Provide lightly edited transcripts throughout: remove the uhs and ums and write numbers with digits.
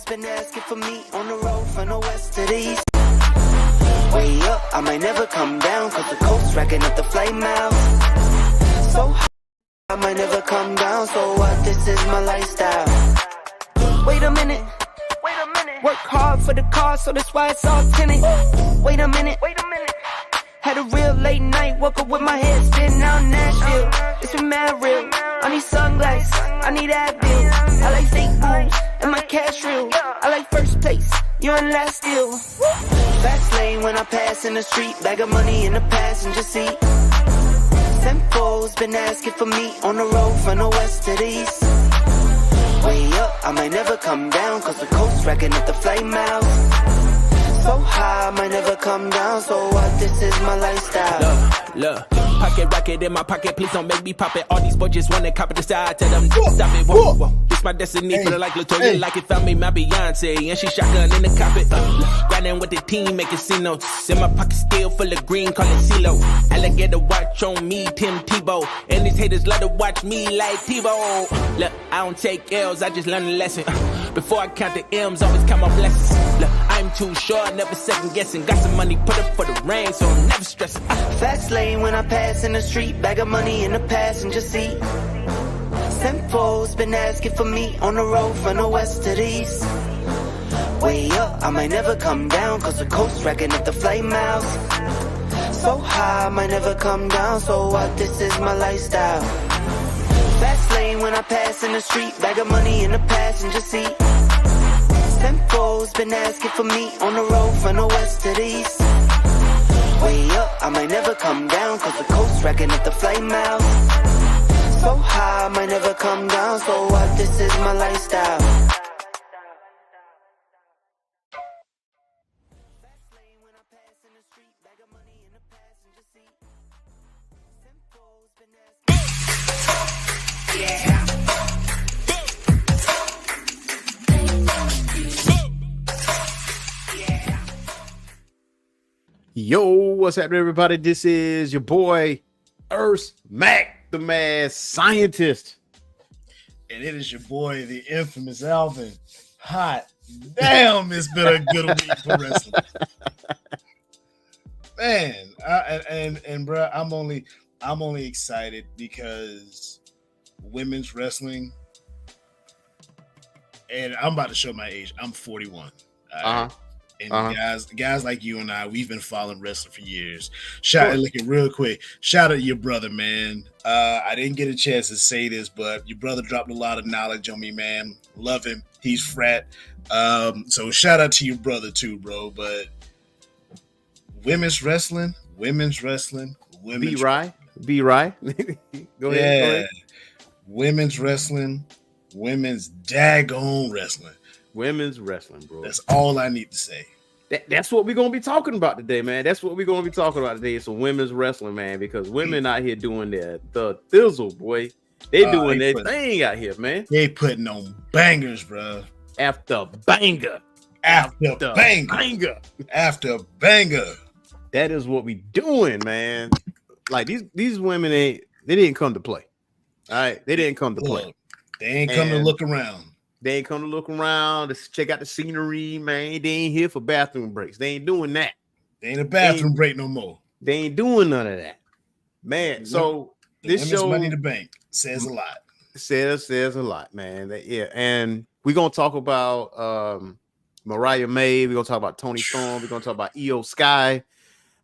foes been asking for me on the road from the west to the east. Way up, I might never come down, cause the coast racking up the flame out. So high, I might never come down, so what, this is my lifestyle. Wait a minute, work hard for the car, so that's why it's all tinted. Wait a minute, had a real late night, woke up with my head spinning out in Nashville. It's been mad real, I need sunglasses, I need Advil. I like fake moves, and my cash real. I like first place, you're in last still. Fast lane when I pass in the street, bag of money in the passenger seat. Simcoe's been asking for me on the road from the west to the east. Way up, I might never come down, cause the coast racking up the flame out. So high, I might never come down, so what, this is my lifestyle. Look, pocket rocket in my pocket, please don't make me pop it. All these boys just wanna copy the style, tell them stop it, whoa. This my destiny, feeling like Latoya, like it found me my Beyonce, and she shotgun in the cockpit. Grinding with the team, making C-notes. In my pocket still full of green, call it CeeLo. Alligator watch on me, Tim Tebow. And these haters love to watch me like Tebow. Look, I don't take L's, I just learn a lesson. Before I count the M's, always count my blessings. Look, I'm too short, never second guessing. Got some money, put up for the rain, so I'm never stressing. Fast lane when I pass in the street, bag of money in the passenger seat. Simcoe's been asking for me on the road from the west to the east. Way up, I might never come down, cause the coast racking up the flame out. So high, I might never come down, so what, this is my lifestyle. Fast lane when I pass in the street, bag of money in the passenger seat. Simcoe's been asking for me on the road from the west to the east. Way up, I might never come down, cause the coast racking up the flame out. So high, I might never come down, so what, this is my lifestyle. Yo, what's happening, everybody? This is your boy, Earth Mac, the mad scientist. And it is your boy, the infamous Alvin. Hot damn, it's been a good week for wrestling. Man, bro, I'm only excited because women's wrestling, and I'm about to show my age. I'm 41. And guys like you and I, we've been following wrestling for years. Real quick. Shout out to your brother, man. I didn't get a chance to say this, but your brother dropped a lot of knowledge on me, man. Love him. He's frat. So shout out to your brother too, bro. But women's wrestling. Be right. Go ahead. Women's wrestling. Women's daggone wrestling. Women's wrestling, bro. That's all I need to say. That's what we're gonna be talking about today, man. That's what we're gonna be talking about today. It's a women's wrestling, man, because women out here doing the thizzle, boy. They doing their thing out here, man. They putting on bangers, bro. After banger. That is what we doing, man. Like these women they didn't come to play. All right, they didn't come to play. They ain't come to look around. They ain't come to look around to check out the scenery, man. They ain't here for bathroom breaks. They ain't doing that. They ain't a bathroom break no more. They ain't doing none of that, man. So this show, Money in the Bank, says a lot. Says a lot, man. And we're gonna talk about Mariah May. We're gonna talk about Tony Storm. We're gonna talk about Iyo Sky.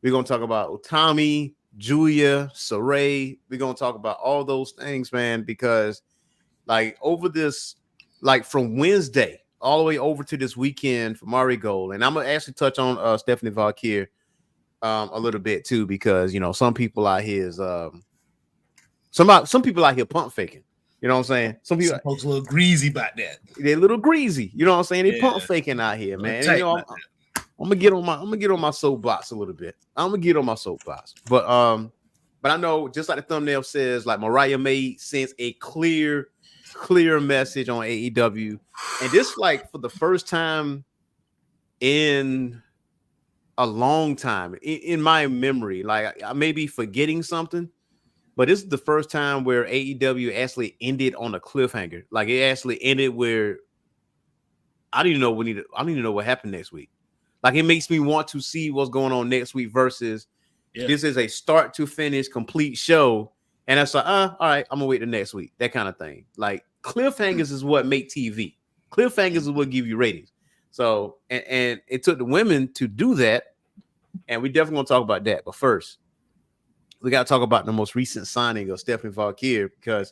We're gonna talk about Utami, Julia, Saray. We're gonna talk about all those things, man, because like over this. Like from Wednesday all the way over to this weekend for Marigold, and I'm gonna actually touch on Stephanie Valkyr a little bit too, because you know some people out here is some people out here pump faking. You know what I'm saying? Some folks a little greasy about that. They're a little greasy. You know what I'm saying? They pump faking out here, man. And, you know, I'm gonna get on my soapbox a little bit. But I know just like the thumbnail says, like Mariah May sends a clear message on AEW, and this like for the first time in a long time in my memory, like I may be forgetting something, but this is the first time where AEW actually ended on a cliffhanger. Like it actually ended where I don't even know what happened next week. Like, it makes me want to see what's going on next week versus this is a start to finish complete show. And that's like, all right, I'm gonna wait the next week. That kind of thing. Like, cliffhangers is what make TV. Cliffhangers is what give you ratings. So, and it took the women to do that. And we definitely gonna talk about that. But first, we gotta talk about the most recent signing of Stephanie Valkyrie, because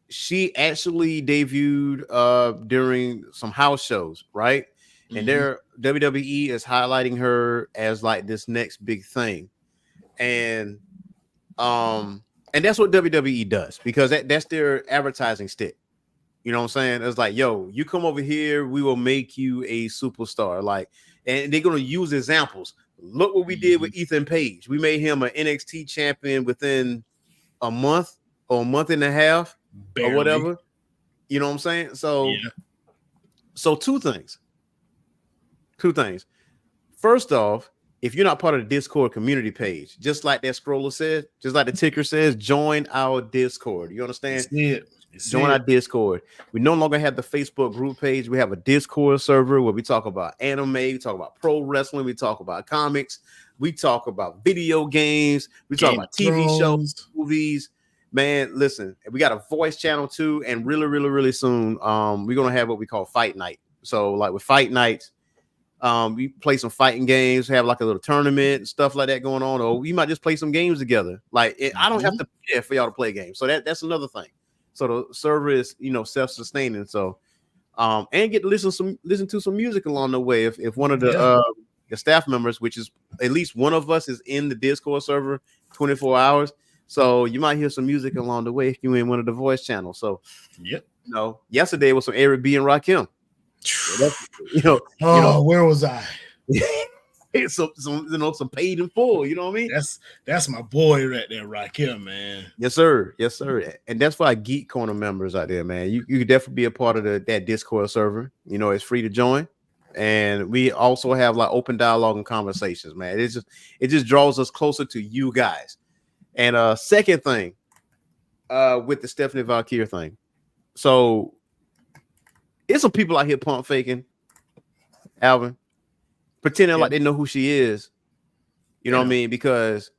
she actually debuted during some house shows, right? And their WWE is highlighting her as like this next big thing. And that's what WWE does, because that's their advertising stick. You know what I'm saying? It's like, yo, you come over here, we will make you a superstar. Like, and they're gonna use examples. Look what we did with Ethan Page. We made him an NXT champion within a month or a month and a half. Barely. Or whatever. You know what I'm saying? So, so two things. First off, if you're not part of the Discord community page, just like that scroller said, just like the ticker says, join our Discord. You understand? Join our Discord. We no longer have the Facebook group page. We have a Discord server where we talk about anime, we talk about pro wrestling, we talk about comics, we talk about video games, we talk about TV shows, movies. Man, listen, we got a voice channel too, and really soon, we're gonna have what we call Fight Night. So, like with Fight Nights, we play some fighting games, have like a little tournament and stuff like that going on, or we might just play some games together. Like, I don't have to pay for y'all to play games, so that's another thing. So the server is, self-sustaining. So, and get to listen to some music along the way. If one of the staff members, which is at least one of us, is in the Discord server 24 hours. So you might hear some music along the way if you're in one of the voice channels. So, yesterday was some Eric B and Rakim. So where was I? some paid in full. You know what I mean? That's my boy right there, Rakim, man. Yes, sir. And that's why Geek Corner members out there, man. You could definitely be a part of that Discord server. It's free to join. And we also have like open dialogue and conversations, man. It just draws us closer to you guys. And second thing, with the Stephanie Valkyrie thing. So it's some people out here pump faking, Alvin, pretending like they know who she is. You know what I mean? Because,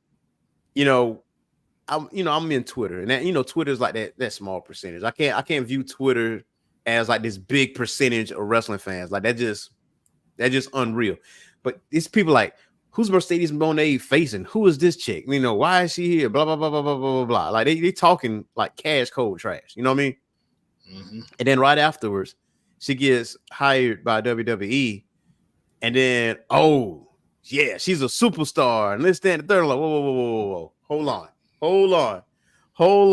I'm in Twitter, and that, Twitter is like that small percentage. I can't view Twitter as like this big percentage of wrestling fans. Like that's just unreal. But these people like, who's Mercedes Moné facing? Who is this chick? Why is she here? Blah blah blah blah blah blah blah. Like they talking like cash cold trash. You know what I mean? And then right afterwards, she gets hired by WWE, and then she's a superstar, and this, that, and the third. Like, whoa, hold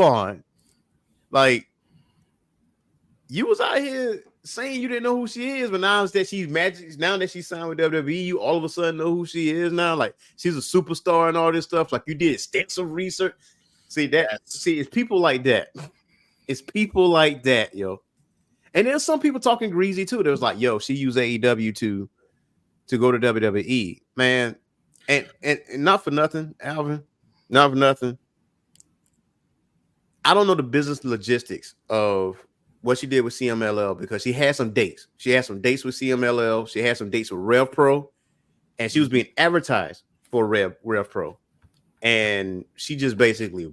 on. Like, you was out here saying you didn't know who she is, but now that she's magic, now that she's signed with WWE, you all of a sudden know who she is now. Like, she's a superstar and all this stuff. Like, you did extensive research. It's people like that. It's people like that, yo. And there's some people talking greasy too. There's like, yo, she used AEW to go to WWE, man. And not for nothing, Alvin. Not for nothing. I don't know the business logistics of what she did with CMLL, because she had some dates. She had some dates with CMLL. She had some dates with Rev Pro, and she was being advertised for Rev Pro. And she just basically,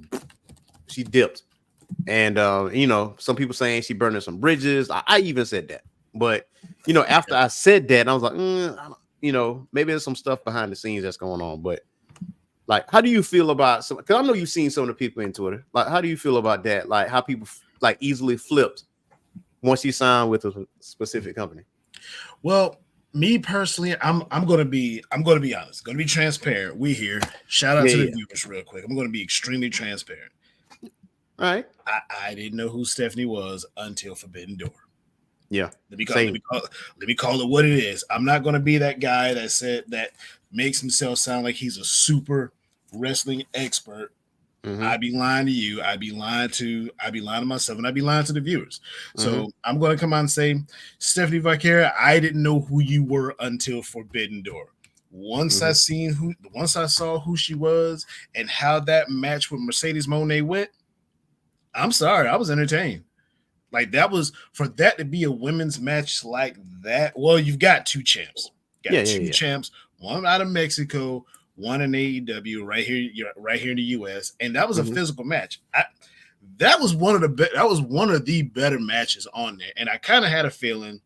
she dipped. And, some people saying she burning some bridges. I even said that. But, after I said that, I was like, maybe there's some stuff behind the scenes that's going on. But, like, how do you feel about some? Because I know you've seen some of the people in Twitter. Like, how do you feel about that? Like, how people like easily flipped once you sign with a specific company? Well, me personally, I'm gonna be honest, gonna be transparent. We here. Shout out to the viewers real quick. I'm gonna be extremely transparent. All right. I didn't know who Stephanie was until Forbidden Door. Yeah. Let me call it what it is. I'm not gonna be that guy that makes himself sound like he's a super wrestling expert. I'd be lying to you. I'd be lying to myself, and I'd be lying to the viewers. So I'm going to come out and say, Stephanie Valkyrie, I didn't know who you were until Forbidden Door. Once I saw who she was and how that match with Mercedes Moné went, I'm sorry, I was entertained. Like that was for that to be a women's match like that. Well, you've got two champs. Two champs, one out of Mexico, one in AEW right here in the US, and that was a physical match. That was one of the better matches on there, and I kind of had a feeling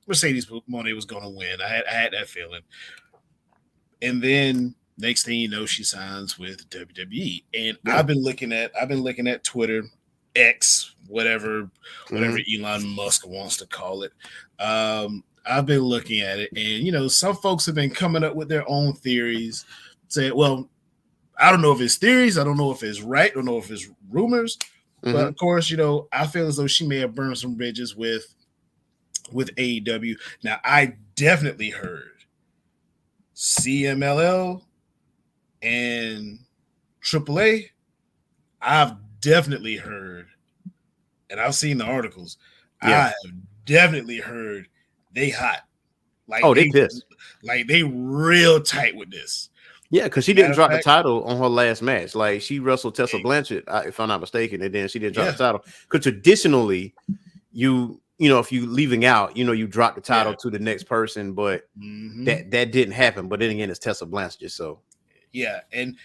Mercedes Moné was going to win. I had that feeling, and then next thing you know, she signs with WWE, and I've been looking at Twitter, X, whatever Elon Musk wants to call it. I've been looking at it, and some folks have been coming up with their own theories, saying, well, I don't know if it's theories, I don't know if it's right, I don't know if it's rumors, but of course, I feel as though she may have burned some bridges with AEW. Now, I definitely heard CMLL and AAA. I've definitely heard, and I've seen the articles. I have definitely heard they hot. Like they pissed. Like they real tight with this. Yeah, because she didn't drop the title on her last match. Like she wrestled Tessa Blanchard, if I'm not mistaken, and then she didn't drop the title. Because traditionally, if you leaving out, you drop the title to the next person, but that didn't happen. But then again, it's Tessa Blanchard, so and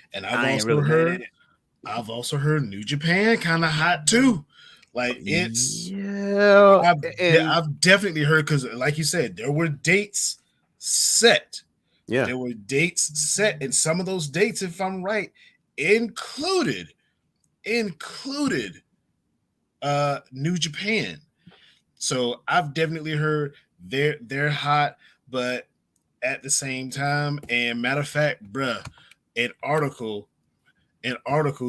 I've also heard New Japan kind of hot too. Like it's I've definitely heard, because like you said, there were dates set. Yeah, there were dates set, and some of those dates, if I'm right, included New Japan. So I've definitely heard they're hot, but at the same time, and matter of fact, bruh, an article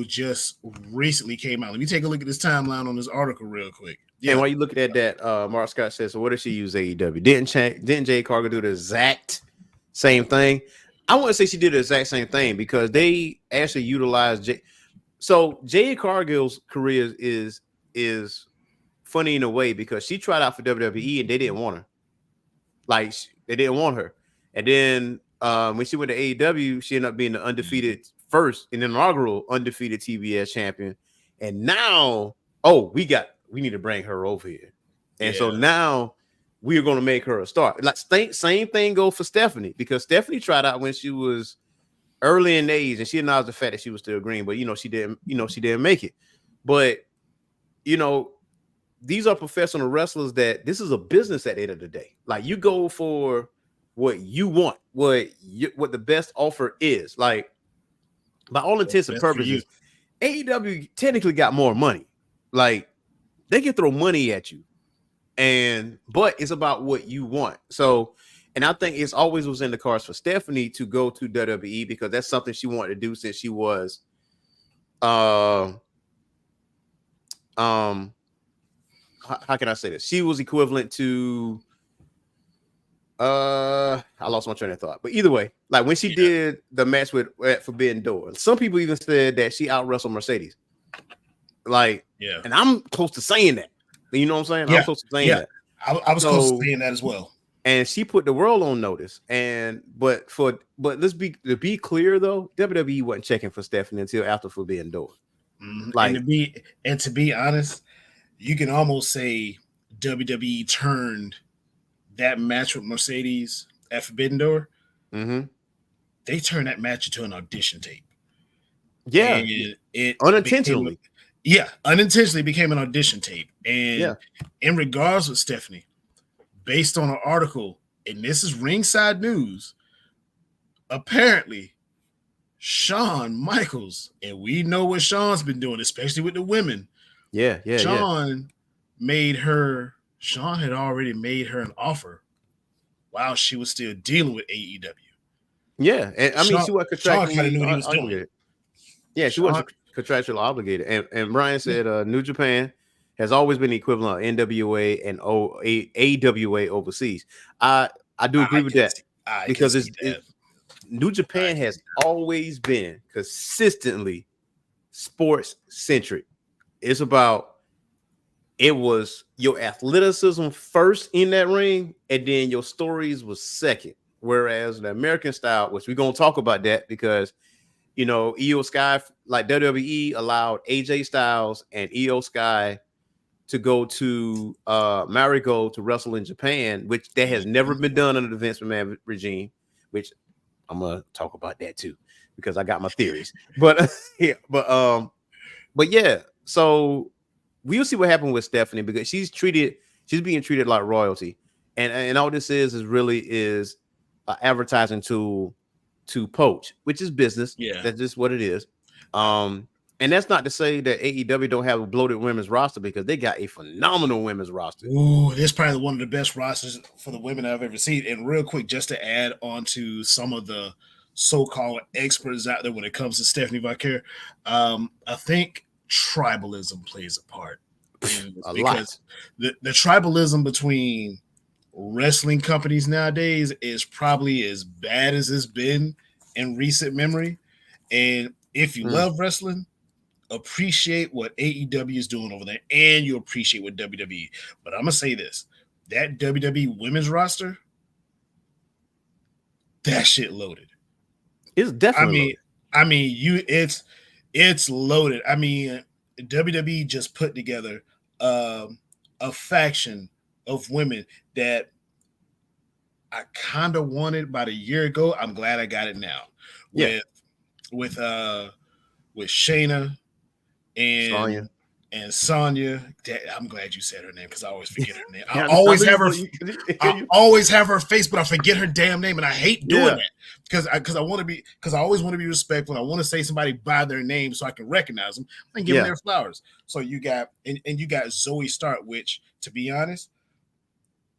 just recently came out. Let me take a look at this timeline on this article real quick. Yeah, and while you looking at that, Mark Scott says, so what did she use AEW? Didn't Jade Cargill do the exact same thing? I wouldn't say she did the exact same thing, because they actually utilized Jade Cargill's career is funny in a way, because she tried out for WWE and they didn't want her. Like they didn't want her. And then when she went to AEW, she ended up being the undefeated first, an inaugural undefeated TBS champion. And now, we need to bring her over here. And so now we're going to make her a star. Like same thing go for Stephanie, because Stephanie tried out when she was early in age, and she acknowledged the fact that she was still green, but she didn't make it. But these are professional wrestlers that this is a business at the end of the day. Like you go for what you want, what the best offer is. Like by all intents and purposes, AEW technically got more money. Like they can throw money at you, but it's about what you want. So, and I think it's always was in the cards for Stephanie to go to WWE, because that's something she wanted to do since she was, how can I say this? She was equivalent to I lost my train of thought. But either way, like when she did the match at Forbidden Door, some people even said that she out wrestled Mercedes. Like, and I'm close to saying that. You know what I'm saying? I'm close to saying that. I was close to saying that as well. And she put the world on notice. But let's be clear though, WWE wasn't checking for Stephanie until after Forbidden Door. Like, and to be honest, you can almost say WWE turned that match with Mercedes at Forbidden Door. They turned that match into an audition tape. Yeah, and it unintentionally. Unintentionally became an audition tape. And in regards with Stephanie, based on an article, and this is Ringside News, apparently Shawn Michaels, and we know what Shawn's been doing, especially with the women. Shawn had already made her an offer while she was still dealing with AEW. Yeah, and I mean, she was contractually obligated. Yeah, she was contractually obligated. And Brian said New Japan has always been the equivalent of NWA and AWA overseas. I do agree with that, because New Japan has always been consistently sports centric. It's about, it was your athleticism first in that ring, and then your stories was second. Whereas the American style, which we're going to talk about that, because, Iyo Sky, like WWE allowed AJ Styles and Iyo Sky to go to Marigold to wrestle in Japan, which that has never been done under the Vince McMahon regime, which I'm gonna talk about that too, because I got my theories. But yeah, so we'll see what happened with Stephanie, because she's being treated like royalty. And all this is really an advertising tool to poach, which is business. Yeah, that's just what it is. And that's not to say that AEW don't have a bloated women's roster, because they got a phenomenal women's roster. Ooh, this is probably one of the best rosters for the women I've ever seen. And real quick, just to add on to some of the so-called experts out there when it comes to Stephanie Vaquer, I think tribalism plays a part. Because the tribalism between wrestling companies nowadays is probably as bad as it's been in recent memory. And if you love wrestling, appreciate what AEW is doing over there, and you appreciate what WWE. But I'm gonna say this: that WWE women's roster, that shit loaded. It's definitely. It's loaded. I mean, WWE just put together a faction of women that I kind of wanted about a year ago. I'm glad I got it now. Yeah. With Shayna and Sonya. I'm glad you said her name, because I always forget her name. I always have her face, but I forget her damn name, and I hate doing that because I always want to be respectful. I want to say somebody by their name so I can recognize them and give them their flowers. So you got Zoe Stark, which, to be honest,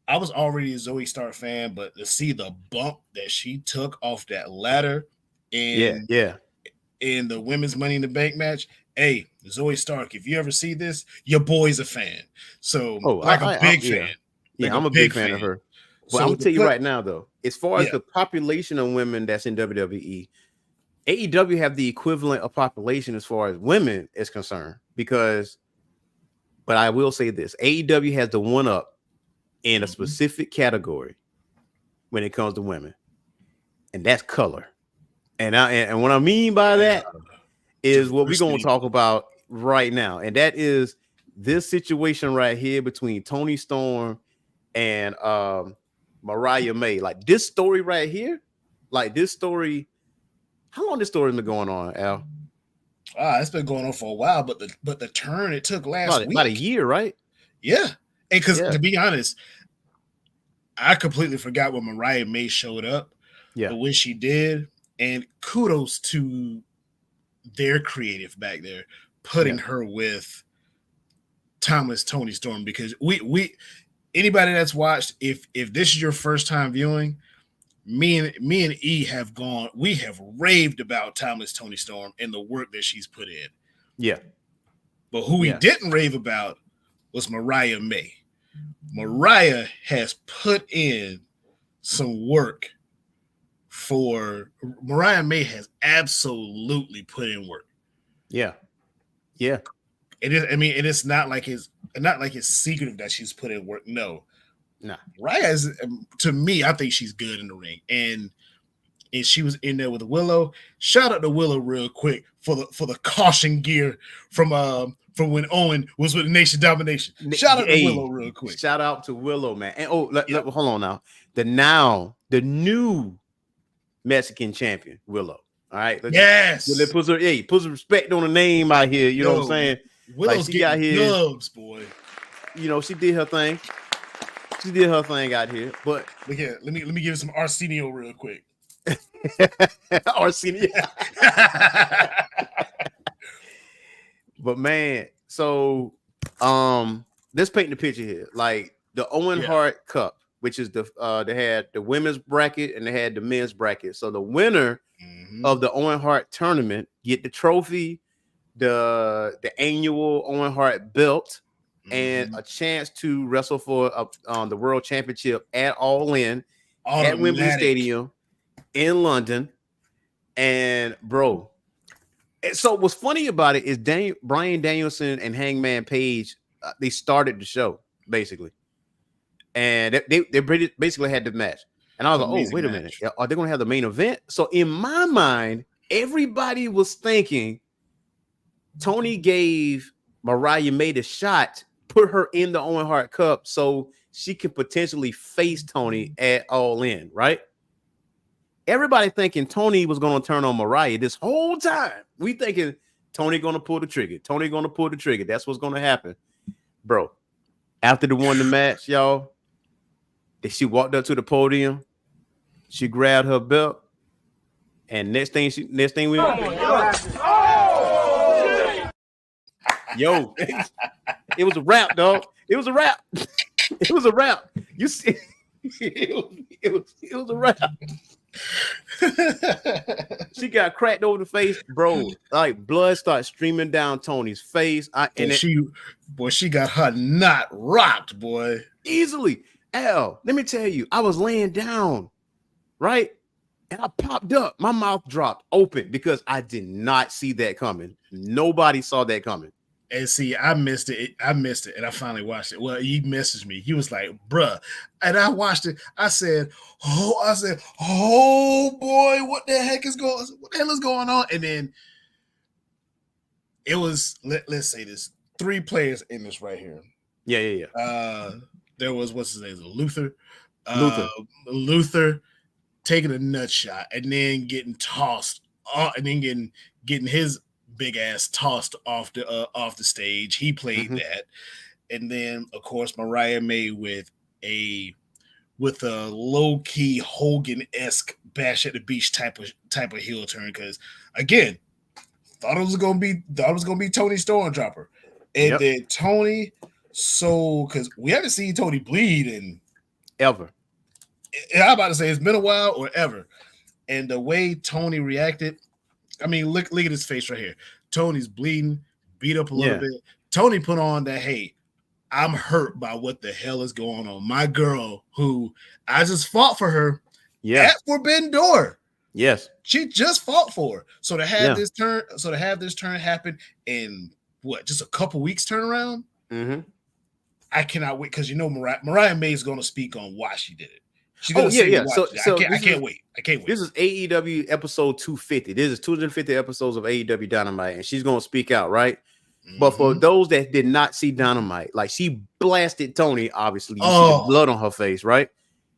I was already a Zoe Stark fan, but to see the bump that she took off that ladder in the women's Money in the Bank match. Hey, Zoe Stark, if you ever see this, your boy's a fan. So, a big fan. Yeah, I'm a big fan of her. But I'm going to tell you right now, though, as far as the population of women that's in WWE, AEW have the equivalent of population as far as women is concerned. But I will say this, AEW has the one up in a specific category when it comes to women, and that's color. And what I mean by that is what we're going to talk about right now. And that is this situation right here between Toni Storm and Mariah May. Like this story right here, how long this story been going on, Al? It's been going on for a while, but the turn it took last week. About a year, right? Yeah. Because to be honest, I completely forgot when Mariah May showed up. Yeah. But when she did, and kudos to their creative back there, putting her with Timeless Toni Storm, because we anybody that's watched, if this is your first time viewing, me and E have raved about Timeless Toni Storm and the work that she's put in. Yeah. But who we didn't rave about was Mariah May. Mariah has put in some work Mariah May has absolutely put in work. Yeah. It is. I mean, and it's not like it's secretive that she's put in work. No. Mariah is, to me, I think she's good in the ring, and she was in there with Willow. Shout out to Willow real quick for the caution gear from when Owen was with Nation Domination. Shout out to Willow real quick. Shout out to Willow, man. And hold on now. The new Mexican champion, Willow. All right. Let's put some respect on the name out here. You know what I'm saying? Willow's getting gloves, boy. You know, she did her thing. She did her thing out here. But look here, let me give you some Arsenio real quick. Arsenio. But man, so let's paint the picture here. Like the Owen Hart Cup, which is they had the women's bracket and they had the men's bracket. So the winner of the Owen Hart tournament get the trophy, the annual Owen Hart belt, and a chance to wrestle for the world championship at All In at Wembley Stadium in London. And bro, so what's funny about it is Bryan Danielson and Hangman Page, they started the show basically, and they basically had the match. And I was like, oh, wait a minute, are they going to have the main event? So in my mind, everybody was thinking Tony gave Mariah May the shot put her in the Owen Hart Cup so she can potentially face Tony at All In, right? Everybody thinking Tony was going to turn on Mariah this whole time. We thinking Tony going to pull the trigger. Tony going to pull the trigger. That's what's going to happen. Bro, after they won the match, y'all, she walked up to the podium. She grabbed her belt. And next thing we yo, it was a wrap, dog. It was a wrap. It was a wrap. You see, it was a wrap. She got cracked over the face, bro. Like blood started streaming down Tony's face. She got her knot rocked, boy. Easily. Al, let me tell you, I was laying down, right? And I popped up. My mouth dropped open because I did not see that coming. Nobody saw that coming. And see, I missed it. And I finally watched it. Well, he messaged me. He was like, bruh. And I watched it. I said, oh boy, what the hell is going on? And then it was, let's say this, 3 players in this right here. Yeah. There was, what's his name? Luther taking a nut shot and then getting tossed and then getting his big ass tossed off the stage. He played that. And then of course Mariah May with a low-key Hogan-esque Bash at the Beach type of heel turn, because again, thought it was gonna be Tony Stormdropper. And then Tony, because we haven't seen Tony bleed in ever. I'm about to say it's been a while or ever. And the way Tony reacted, I mean, look at his face right here. Tony's bleeding, beat up a little bit. Tony put on that, hey, I'm hurt by what the hell is going on. My girl, who I just fought for her at Forbidden Door. Yes. She just fought for her. So to have this turn happen in just a couple weeks turnaround, I cannot wait, because Mariah May is going to speak on why she did it. She's gonna I can't wait. This is AEW episode 250. This is 250 episodes of AEW Dynamite, and she's gonna speak out, right? But for those that did not see Dynamite, like, she blasted Tony, obviously. You see the blood on her face, right?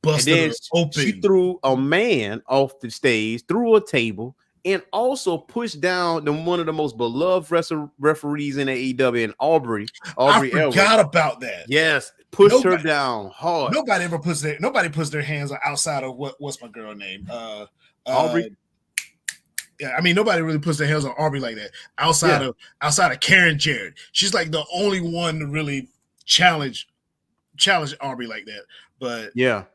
Busted and then she threw a man off the stage, through a table, and also pushed down one of the most beloved referees in AEW, in Aubrey. I forgot about that. Yes, pushed her down hard. Nobody puts their hands outside of what's my girl name? Aubrey. Yeah, I mean, nobody really puts their hands on Aubrey like that outside of Karen Jarrett. She's like the only one to really challenge Aubrey like that. But yeah,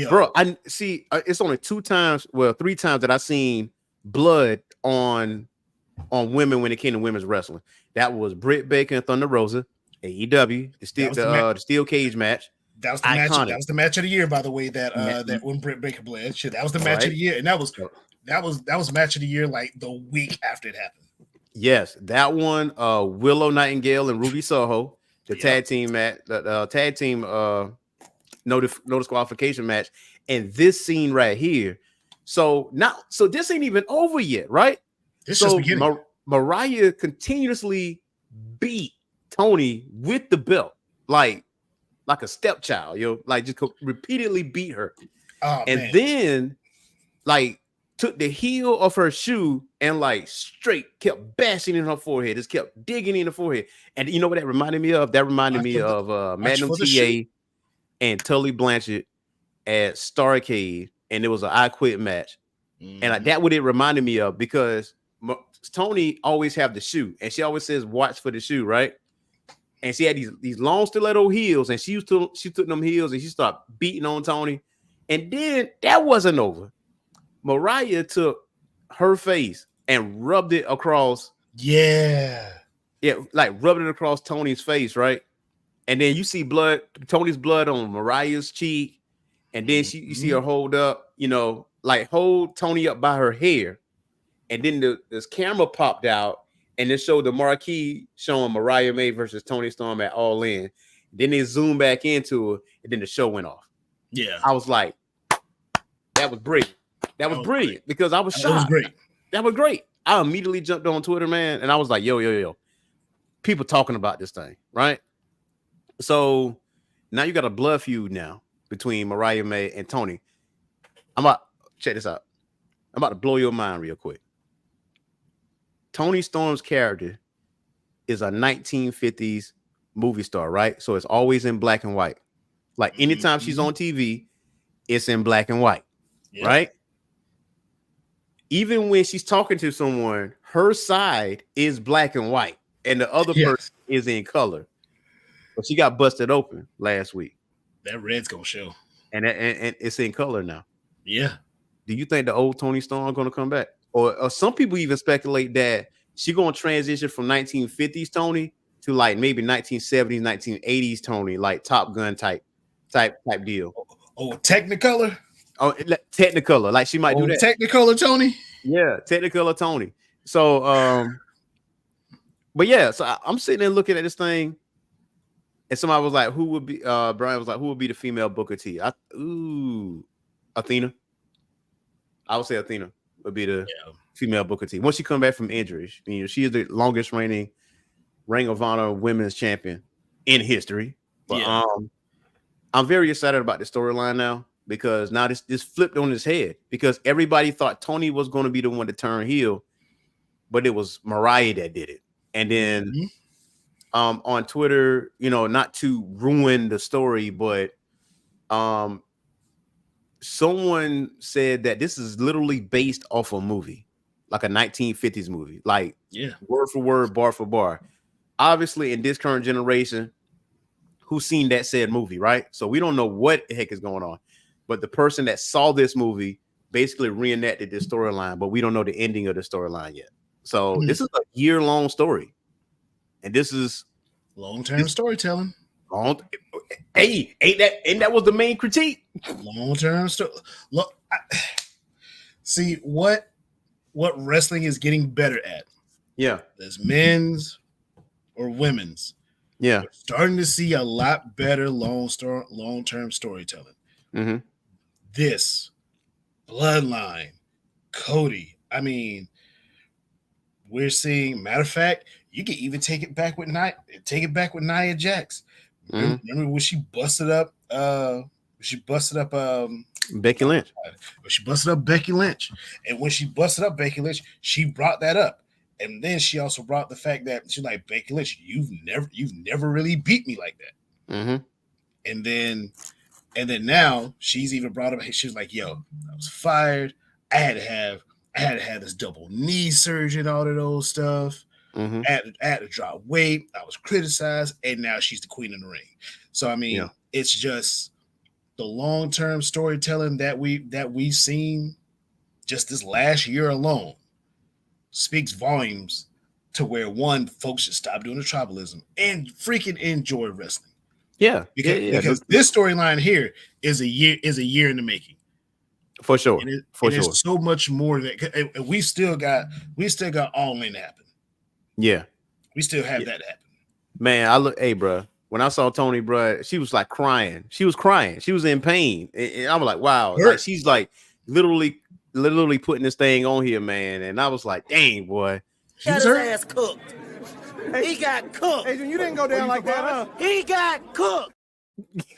bro, I see. It's only 3 times that I've seen blood on women when it came to women's wrestling. That was Britt Baker and Thunder Rosa, AEW, the steel cage match. That was the match. That was the match of the year, by the way. That when Britt Baker bled, shit, that was the match of the year, and that was match of the year like the week after it happened. Yes, that one. Willow Nightingale and Ruby Soho, the tag team match, the tag team no disqualification match, and this scene right here. So this ain't even over yet, right? This is just beginning. Mariah continuously beat Tony with the belt, like a stepchild, like just repeatedly beat her, then like took the heel of her shoe and like straight kept bashing in her forehead, just kept digging in the forehead. And you know what that reminded me of? That reminded me of Magnum TA and Tully Blanchard at Starrcade, and it was an I Quit match. And that what it reminded me of, because Tony always have the shoe, and she always says watch for the shoe, right? And she had these long stiletto heels, and she took them heels and she started beating on Tony. And then that wasn't over. Mariah took her face and rubbed it across. Like rubbed it across Tony's face, right? And then you see Tony's blood on Mariah's cheek, and then you see her hold Tony up by her hair, and then this camera popped out, and it showed the marquee showing Mariah May versus Toni Storm at All In. Then they zoomed back into it, and then the show went off. Yeah, I was like, that was brilliant. That was brilliant, because I was shocked. That was great. I immediately jumped on Twitter, man, and I was like, yo, people talking about this thing, right? So now you got a blood feud now between Mariah May and Tony. Check this out. I'm about to blow your mind real quick. Toni Storm's character is a 1950s movie star, right? So it's always in black and white. Like anytime she's on TV, it's in black and white, right? Even when she's talking to someone, her side is black and white, and the other person is in color. But she got busted open last week. That red's gonna show, and it's in color now. Yeah. Do you think the old Toni Storm gonna come back, or some people even speculate that she gonna transition from 1950s Toni to like maybe 1970s, 1980s Toni, like Top Gun type deal? Oh, Technicolor. Oh, Technicolor, like she might do that. Technicolor Toni. Yeah, Technicolor Toni. So, but yeah, so I'm sitting there looking at this thing, and somebody was like, "Who would be?" Brian was like, "Who would be the female Booker T?" Athena. I would say Athena would be the female Booker T. Once she come back from injuries, she is the longest reigning Ring of Honor women's champion in history. But I'm very excited about the storyline now, because now this flipped on his head, because everybody thought Toni was going to be the one to turn heel, but it was Mariah that did it. And then on Twitter, not to ruin the story, but someone said that this is literally based off a movie, like a 1950s movie, like word for word, bar for bar. Obviously, in this current generation, who's seen that said movie, right? So we don't know what the heck is going on, but the person that saw this movie basically reenacted this storyline, but we don't know the ending of the storyline yet. So this is a year-long story, and this is long-term storytelling. Hey, ain't that was the main critique? Long-term story. Look, see what wrestling is getting better at. Yeah, there's men's or women's. Yeah, we're starting to see a lot better long-term storytelling. Mm-hmm. This Bloodline, Cody. I mean, we're seeing. Matter of fact, you can even take it back with Nia Jax. Remember when she busted up? Becky Lynch. She busted up Becky Lynch, and when she busted up Becky Lynch, she brought that up, and then she also brought the fact that she's like, Becky Lynch, you've never really beat me like that. Mm-hmm. And then now she's even brought up. She was like, "Yo, I was fired. I had to have this double knee surgery and all of those stuff. Mm-hmm. I had to drop weight. I was criticized, and now she's the queen in the ring." So I mean, it's just the long-term storytelling that we've seen just this last year alone speaks volumes to where folks should stop doing the tribalism and freaking enjoy wrestling. Yeah, because this storyline here is a year in the making. For sure. There's so much more that we still got All In to happen. Yeah. We still have that happen. Man, hey, bro. When I saw Toni, bro, she was like crying. She was crying. She was in pain. And I was like, wow. Like, she's like literally putting this thing on here, man. And I was like, dang, boy. Got his ass cooked. He got cooked. Hey, you didn't go down like that, huh? He got cooked.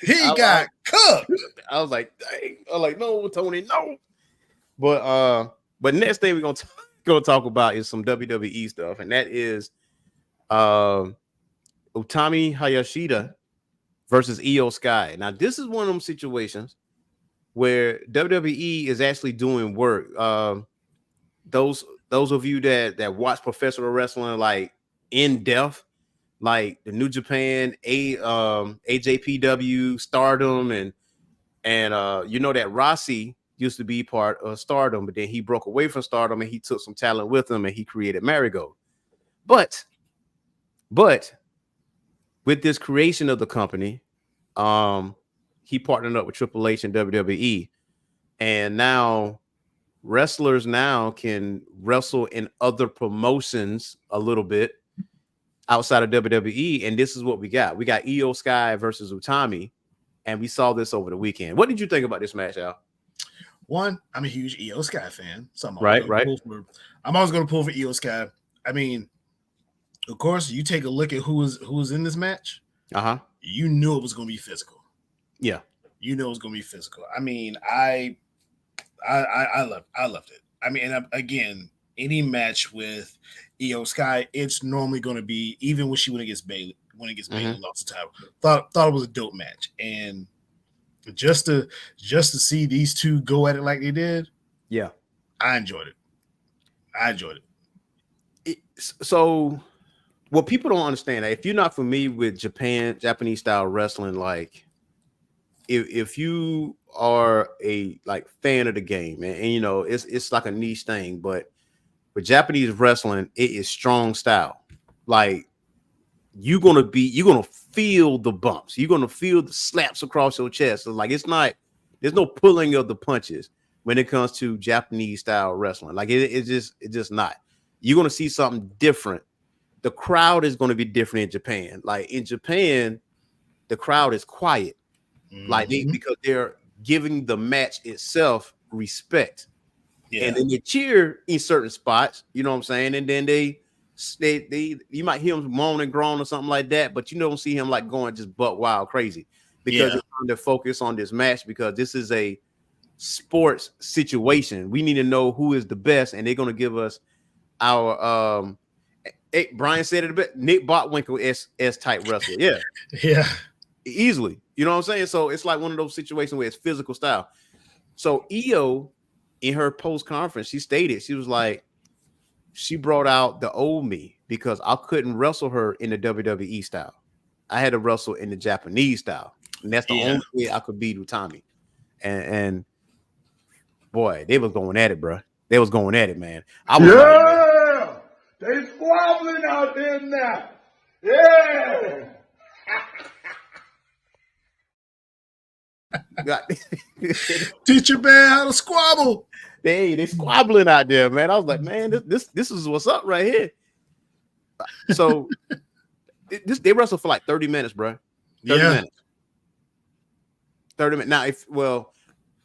He got cooked. I was like, dang. I was like, no, Toni, no. But next thing we're gonna talk about is some WWE stuff, and that is Utami Hayashida versus Iyo Sky. Now, this is one of them situations where WWE is actually doing work. Those of you that watch professional wrestling like in depth, like the New Japan, AJPW, Stardom, and that Rossi used to be part of Stardom, but then he broke away from Stardom and he took some talent with him and he created Marigold. But with this creation of the company, he partnered up with Triple H and WWE, and now wrestlers can wrestle in other promotions a little bit outside of WWE. And this is what we got. We got Iyo Sky versus Utami, and we saw this over the weekend. What did you think about this match, Al? One, I'm a huge Iyo Sky fan, so I'm always going to pull for Iyo Sky. I mean, of course, you take a look at who's in this match. Uh-huh. you knew it was going to be physical. Yeah, you know it was going to be physical. I mean, I loved it. I mean, and again, any match with Iyo Sky, it's normally going to be, even when she went against Bailey, lost the title. Thought it was a dope match, and just to see these two go at it like they did, yeah, I enjoyed it. So, what people don't understand, if you're not familiar with Japanese style wrestling, like if you are a fan of the game, and you know it's like a niche thing, but with Japanese wrestling, it is strong style. Like you're gonna feel the bumps, you're gonna feel the slaps across your chest. So like there's no pulling of the punches when it comes to Japanese style wrestling. Like it's just not. You're gonna see something different. The crowd is gonna be different in Japan. Like in Japan, the crowd is quiet. Like because they're giving the match itself respect. Yeah. And then they cheer in certain spots, you know what I'm saying? And then they you might hear him moan and groan or something like that, but you don't see him like going just buck wild crazy because they're trying to focus on this match because this is a sports situation. We need to know who is the best, and they're gonna give us our Brian said it a bit, Nick Botwinkle S type wrestler. Yeah. Yeah. Easily. You know what I'm saying? So it's like one of those situations where it's physical style. So Iyo, in her post conference, she stated, she was like, she brought out the old me because I couldn't wrestle her in the WWE style. I had to wrestle in the Japanese style. And that's the only way I could beat Utami. And boy, they was going at it, bro. They was going at it, man. They squabbling out there now. Yeah. Teach your man how to squabble. They squabbling out there, man. I was like, man, this is what's up right here. So they wrestled for like 30 minutes, bro. 30 minutes. 30 minutes. Now,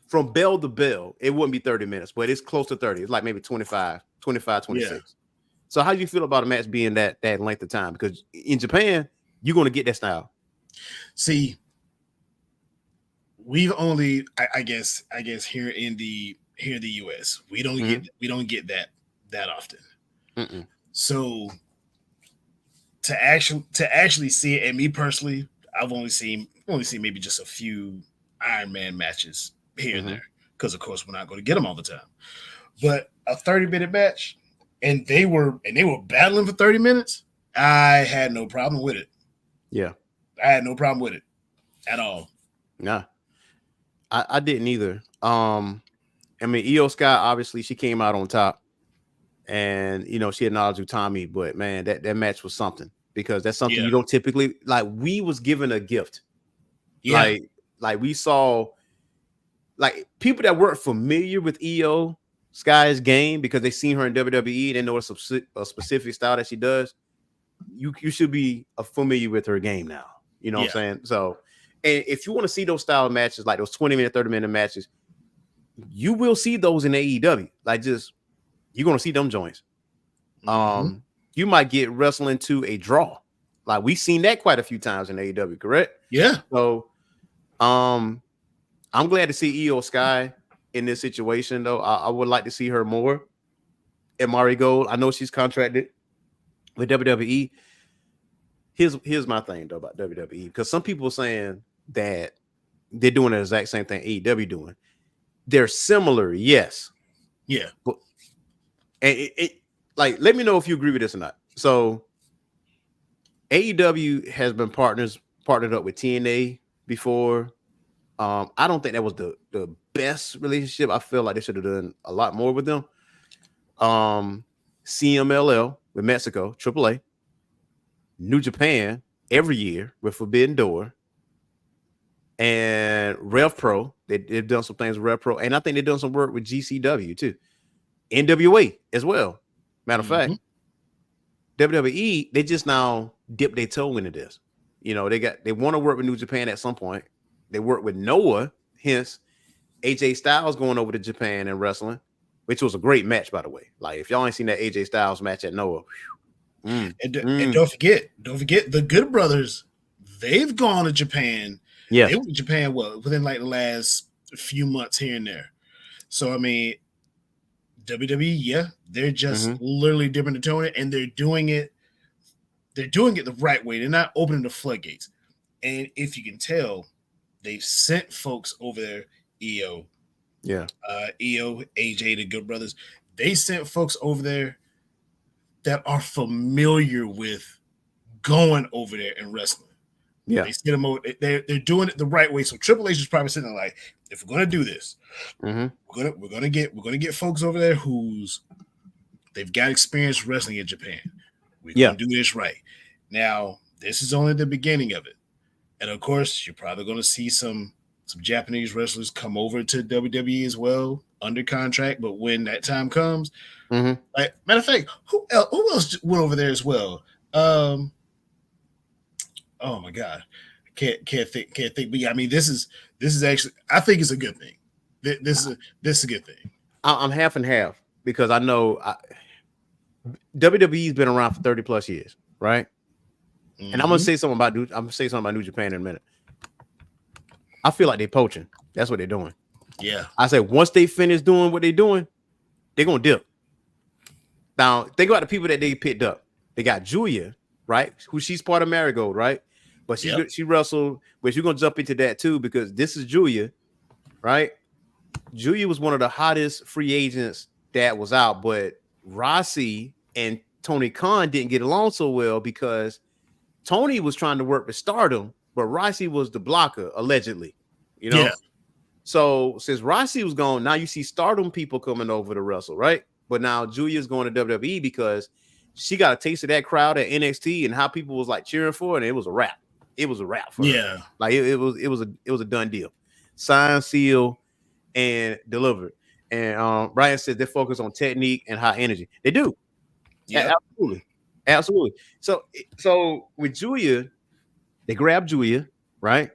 from bell to bell, it wouldn't be 30 minutes, but it's close to 30. It's like maybe 25, 26. Yeah. So how do you feel about a match being that length of time? Because in Japan, you're going to get that style. See, we've only, I guess here in the US, we don't get that often. Mm-mm. So to actually see it, and me personally, I've only seen maybe just a few Iron Man matches here and there, because of course we're not going to get them all the time. But a 30-minute match, and they were battling for 30 minutes. I had no problem with it. Yeah, I had no problem with it at all. Nah, I didn't either. I mean, Iyo Sky, obviously she came out on top, and you know she acknowledged Utami, but man, that match was something, because that's something you don't typically like. We was given a gift, like we saw, like people that weren't familiar with Iyo Sky's game because they seen her in WWE, they know a specific style that she does. You should be familiar with her game now. You know what I'm saying? So, and if you want to see those style of matches, like those 20-minute, 30-minute matches, you will see those in AEW. Like, just you're gonna see them joints. You might get wrestling to a draw. Like we've seen that quite a few times in AEW, correct? Yeah. So, I'm glad to see Iyo Sky in this situation, though. I would like to see her more at Marigold. I know she's contracted with WWE. Here's my thing though about WWE, because some people are saying that they're doing the exact same thing AEW doing. They're similar, yes. Yeah. But, and it like, let me know if you agree with this or not. So AEW has been partnered up with TNA before. I don't think that was the best relationship. I feel like they should have done a lot more with them. CMLL with Mexico, AAA, New Japan every year with Forbidden Door, and Rev Pro. They've done some things with Rev Pro, and I think they've done some work with GCW too. NWA as well. Matter of fact, WWE, they just now dipped their toe into this. You know, they want to work with New Japan at some point. They work with Noah, hence AJ Styles going over to Japan and wrestling, which was a great match, by the way. Like, if y'all ain't seen that AJ Styles match at Noah, and don't forget the Good Brothers, they've gone to Japan. Yeah, they went to Japan within like the last few months here and there. So I mean, WWE, yeah, they're just literally dipping the toe in it, and they're doing it. They're doing it the right way. They're not opening the floodgates. And if you can tell, they've sent folks over there. Iyo, AJ, the Good Brothers. They sent folks over there that are familiar with going over there and wrestling. Yeah, they sent them over. They're doing it the right way. So Triple H is probably sitting there like, if we're gonna do this, we're gonna get folks over there they've got experience wrestling in Japan. We're gonna do this right. Now, this is only the beginning of it, and of course, you're probably gonna see some Japanese wrestlers come over to WWE as well under contract. But when that time comes, like matter of fact, who else went over there as well? Oh my God, can't think. But yeah, I mean, this is actually, I think it's a good thing. This is a good thing. I'm half and half because I know WWE's been around for 30 plus years, right? And I'm gonna say something about New Japan in a minute. I feel like they're poaching. That's what they're doing. Yeah. I say once they finish doing what they're doing, they're gonna dip. Now think about the people that they picked up. They got Julia, right? Who she's part of Marigold, right? But she wrestled, but you're gonna jump into that too because this is Julia, right? Julia was one of the hottest free agents that was out, but Rossi and Tony Khan didn't get along so well because Tony was trying to work with Stardom, but Rossi was the blocker, allegedly. You know? Yeah. So since Rossi was gone, now you see Stardom people coming over to wrestle, right? But now Julia's going to WWE because she got a taste of that crowd at NXT and how people was like cheering for her, and it was a wrap. It was a wrap for her. Like it was a done deal. Signed, sealed, and delivered. And Brian said they focus on technique and high energy. They do. Yeah, absolutely. So with Julia, they grab Julia, right?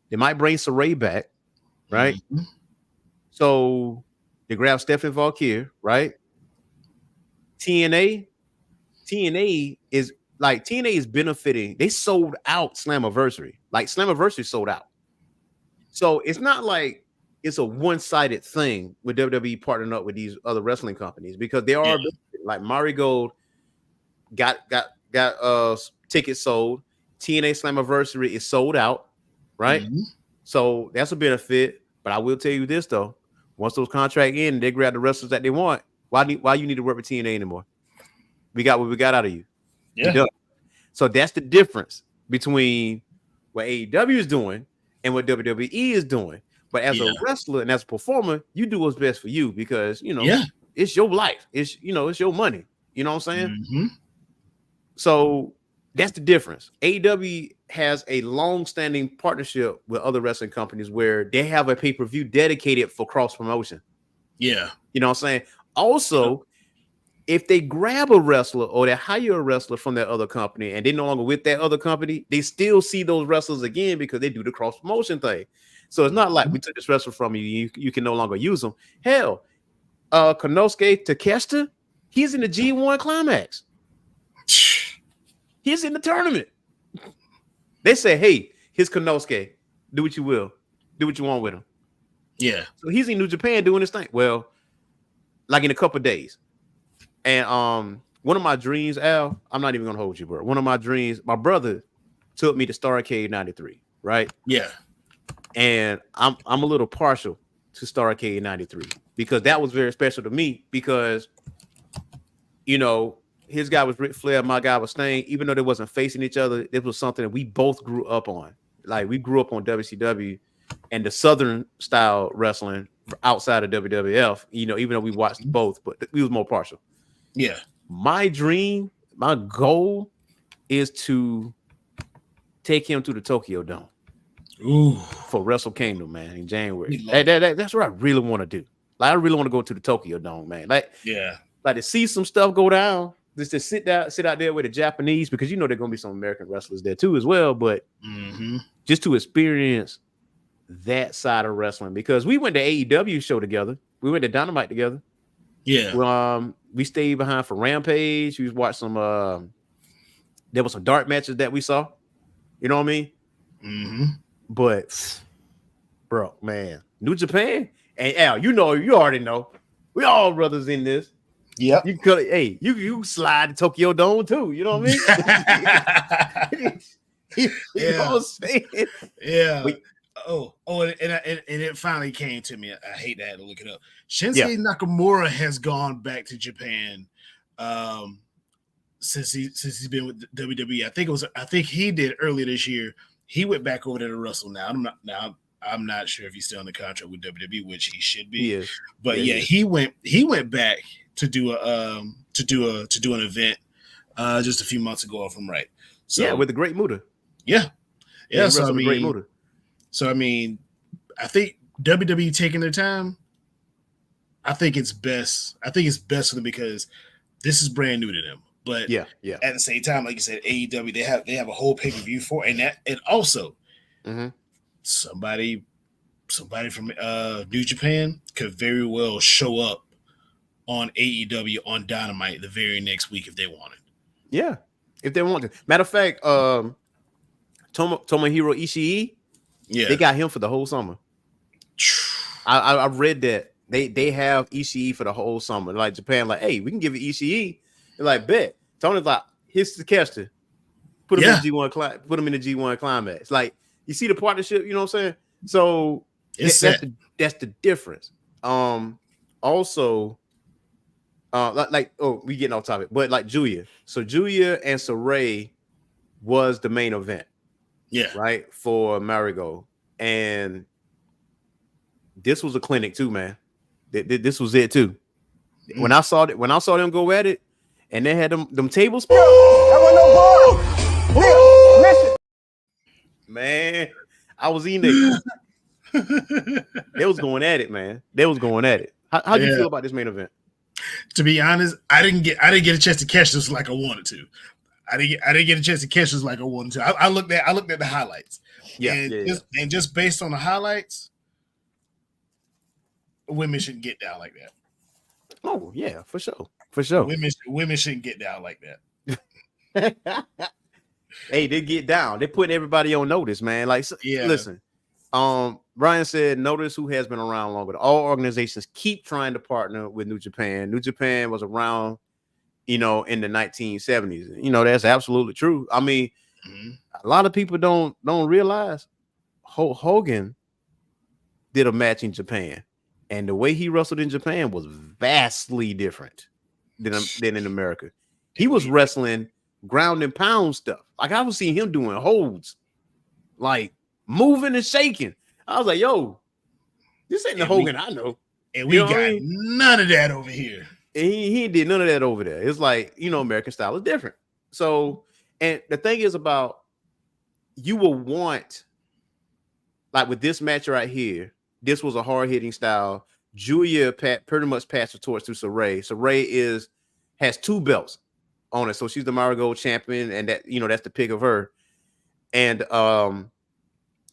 They might bring Saray back, right? So they grab Stephanie Valkyrie, right? TNA is benefiting. They sold out Slammiversary. Like Slammiversary sold out. So it's not like it's a one-sided thing with WWE partnering up with these other wrestling companies because they are like Marigold got tickets sold. TNA Slammiversary is sold out, right? So that's a benefit. But I will tell you this though: once those contracts end, they grab the wrestlers that they want. Why you need to work with TNA anymore? We got what we got out of you. Yeah. So that's the difference between what AEW is doing and what WWE is doing. But as a wrestler and as a performer, you do what's best for you because it's your life. It's your money. You know what I'm saying? So that's the difference. AEW has a long-standing partnership with other wrestling companies where they have a pay-per-view dedicated for cross promotion. Yeah. You know what I'm saying? Also, if they grab a wrestler or they hire a wrestler from that other company and they're no longer with that other company, they still see those wrestlers again because they do the cross promotion thing. So it's not like we took this wrestler from you can no longer use them. Hell, Konosuke Takeshita, he's in the G1 Climax. He's in the tournament. They say, hey, here's Konosuke. Do what you will. Do what you want with him. Yeah. So he's in New Japan doing this thing. Well, like in a couple of days. And one of my dreams, Al, I'm not even gonna hold you, bro. One of my dreams, my brother took me to Starrcade 93, right? Yeah. And I'm a little partial to Starrcade 93 because that was very special to me because his guy was Ric Flair, my guy was Sting. Even though they wasn't facing each other, it was something that we both grew up on. Like we grew up on WCW and the Southern style wrestling outside of WWF, even though we watched both, but we was more partial. Yeah. My dream, my goal is to take him to the Tokyo Dome. Ooh. For Wrestle Kingdom, man, in January. That's what I really want to do. Like I really want to go to the Tokyo Dome, man. Like to see some stuff go down, just to sit out there with the Japanese, because they're gonna be some American wrestlers there too as well. But just to experience that side of wrestling, because we went to AEW show together, we went to Dynamite together. Yeah. We stayed behind for Rampage. We watched some. There were some dark matches that we saw. You know what I mean? Mm-hmm. But, bro, man, New Japan and Al, you already know, we all brothers in this. Yep. You could, hey, you slide to Tokyo Dome too. You know what I mean? You know what I'm saying? Yeah. And it finally came to me. I hate that I had to look it up. Shinsuke Nakamura has gone back to Japan since he's been with WWE. I think he did earlier this year. He went back over there to wrestle. I'm not sure if he's still in the contract with WWE, which he should be. He is. But he went back to do an event just a few months ago, if I'm right. So with the Great Muta. Yeah. So I mean, Great Muta. So I mean, I think WWE taking their time. I think it's best. I think it's best for them because this is brand new to them. But at the same time, like you said, AEW they have a whole pay-per-view for and also somebody from New Japan could very well show up on AEW on Dynamite the very next week if they wanted. Yeah, if they want to. Matter of fact, Tomohiro Ishii, they got him for the whole summer. I read that they have Ishii for the whole summer. Like Japan, like, hey, we can give it Ishii. They're like, bet. Tony's like, here's Takeshita. Put him in the G1 put him in the G1 climax. Like, you see the partnership, you know what I'm saying? So that's the difference. Also, we getting off topic, but like Julia. So Julia and Saray was the main event. Yeah. Right? For Marigold. And this was a clinic too, man. This was it too. When I saw them go at it, and they had them tables. Man, I was eating it. They was going at it, man. They was going at it. How do you feel about this main event? To be honest, I didn't get a chance to catch this like I wanted to. I didn't get a chance to catch this like I wanted to. I looked at the highlights. And just based on the highlights, women shouldn't get down like that. Oh yeah, for sure. For sure. Women shouldn't get down like that. Hey, they get down. They put everybody on notice, man. Like, listen. Ryan said, notice who has been around longer. All organizations keep trying to partner with New Japan. New Japan was around, in the 1970s. That's absolutely true. I mean, a lot of people don't realize Hogan did a match in Japan, and the way he wrestled in Japan was vastly different than in America. He was wrestling ground and pound stuff. Like, I was seeing him doing holds, like moving and shaking. I was like, yo, this ain't the Hogan I know. And we got none of that over here. And he did none of that over there. It's like, American style is different. So, and the thing is about, you will want, like with this match right here, this was a hard-hitting style. Julia pretty much passed the torch to Saray. Saray has 2 belts on it. So she's the Marigold champion, and that, that's the pick of her. And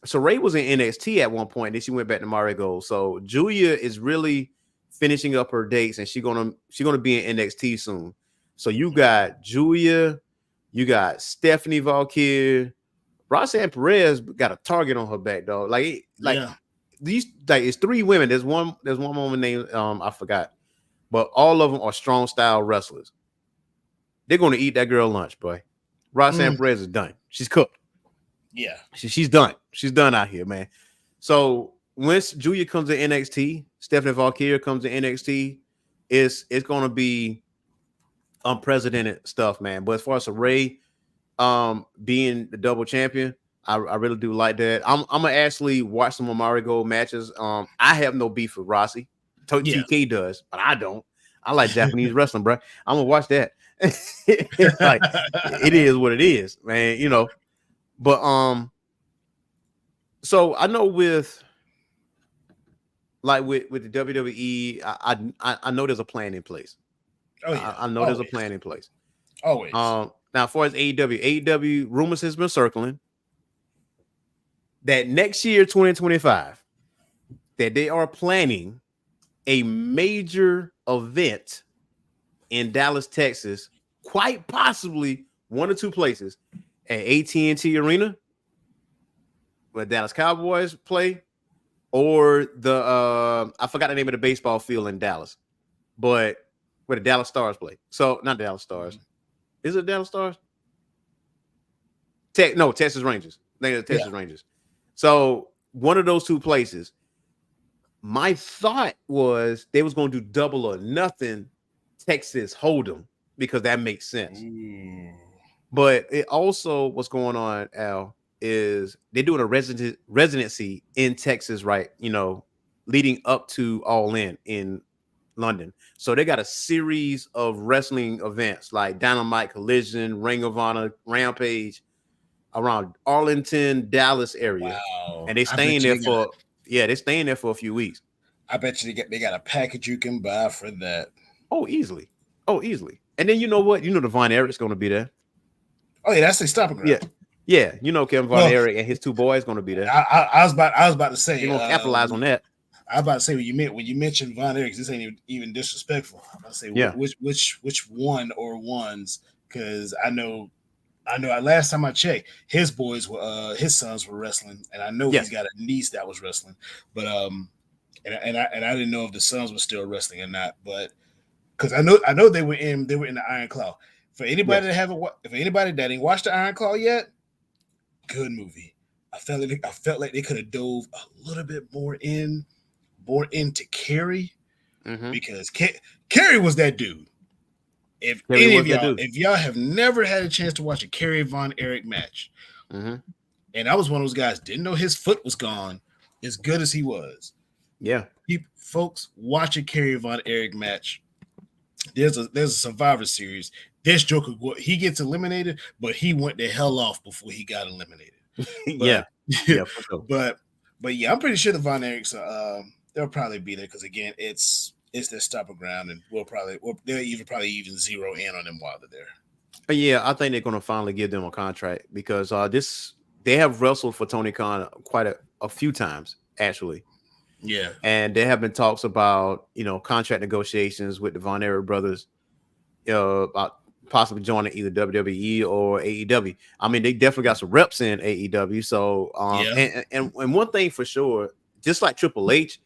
Saray was in NXT at one point, then she went back to Marigold. So Julia is really finishing up her dates, and she's gonna be in NXT soon. So you got Julia, you got Stephanie Valkyrie, Roxanne Perez got a target on her back, dog. These, like, it's 3 women. There's one woman named I forgot, but all of them are strong style wrestlers. They're gonna eat that girl lunch, boy. Roxanne Perez is done. She's cooked. Yeah, she's done. She's done out here, man. So once Julia comes to NXT, Stephanie Valkyrie comes to NXT, it's gonna be unprecedented stuff, man. But as far as Saray being the double champion, I really do like that. I'm gonna actually watch some of Marigold matches. I have no beef with Rossi. TK does, but I don't. I like Japanese wrestling, bro. I'm gonna watch that. Like, it is what it is, man. But so I know with the WWE, I know there's a plan in place. Oh yeah, I know there's a plan in place. Always. Now, as far as AEW, rumors has been circling that next year, 2025, that they are planning a major event in Dallas, Texas, quite possibly one or 2 places, at AT&T Arena where Dallas Cowboys play, or the I forgot the name of the baseball field in Dallas, but where the Dallas Stars play. So not Dallas Stars. Is it Dallas Stars? Texas Rangers. They are the Texas Rangers. So one of those two places. My thought was they was going to do double or nothing Texas Hold'em because that makes sense. But it also what's going on, Al, is they're doing a residency in Texas, right? You know, leading up to All in London. So they got a series of wrestling events like Dynamite, Collision, Ring of Honor, Rampage around Arlington, Dallas area. Wow. And they're staying there they're staying there for a few weeks. I bet you they got a package you can buy for that. Oh, easily. And then you know what? You know the Von Erich's going to be there. Oh yeah, that's the stopping ground. Yeah. You know Kevin Von Erich and his two boys going to be there. I was about to say they're going to capitalize on that. I was about to say when you mentioned Von Erich, this ain't even disrespectful. I'm about to say which one or ones, because I know last time I checked, his boys were his sons were wrestling, and I know he's got a niece that was wrestling, but and I didn't know if the sons were still wrestling or not, but because I know they were in the Iron Claw. For anybody if anybody that ain't watched the Iron Claw yet, good movie. I felt like they could have dove a little bit more into Kerry, because Kerry was that dude. If any of y'all, if y'all have never had a chance to watch a Kerry Von Erich match, and I was one of those guys, didn't know his foot was gone as good as he was. Yeah, folks, watch a Kerry Von Erich match. There's a Survivor Series. This Joker, he gets eliminated, but he went the hell off before he got eliminated. For sure. But yeah, I'm pretty sure the Von Erichs they'll probably be there because again, it's their stopping ground, and they'll even zero in on them while they're there. Yeah, I think they're going to finally give them a contract because they have wrestled for Tony Khan quite a few times actually. Yeah, and there have been talks about contract negotiations with the Von Erich brothers, about possibly joining either WWE or AEW. I mean, they definitely got some reps in AEW. So, and one thing for sure, just like Triple H,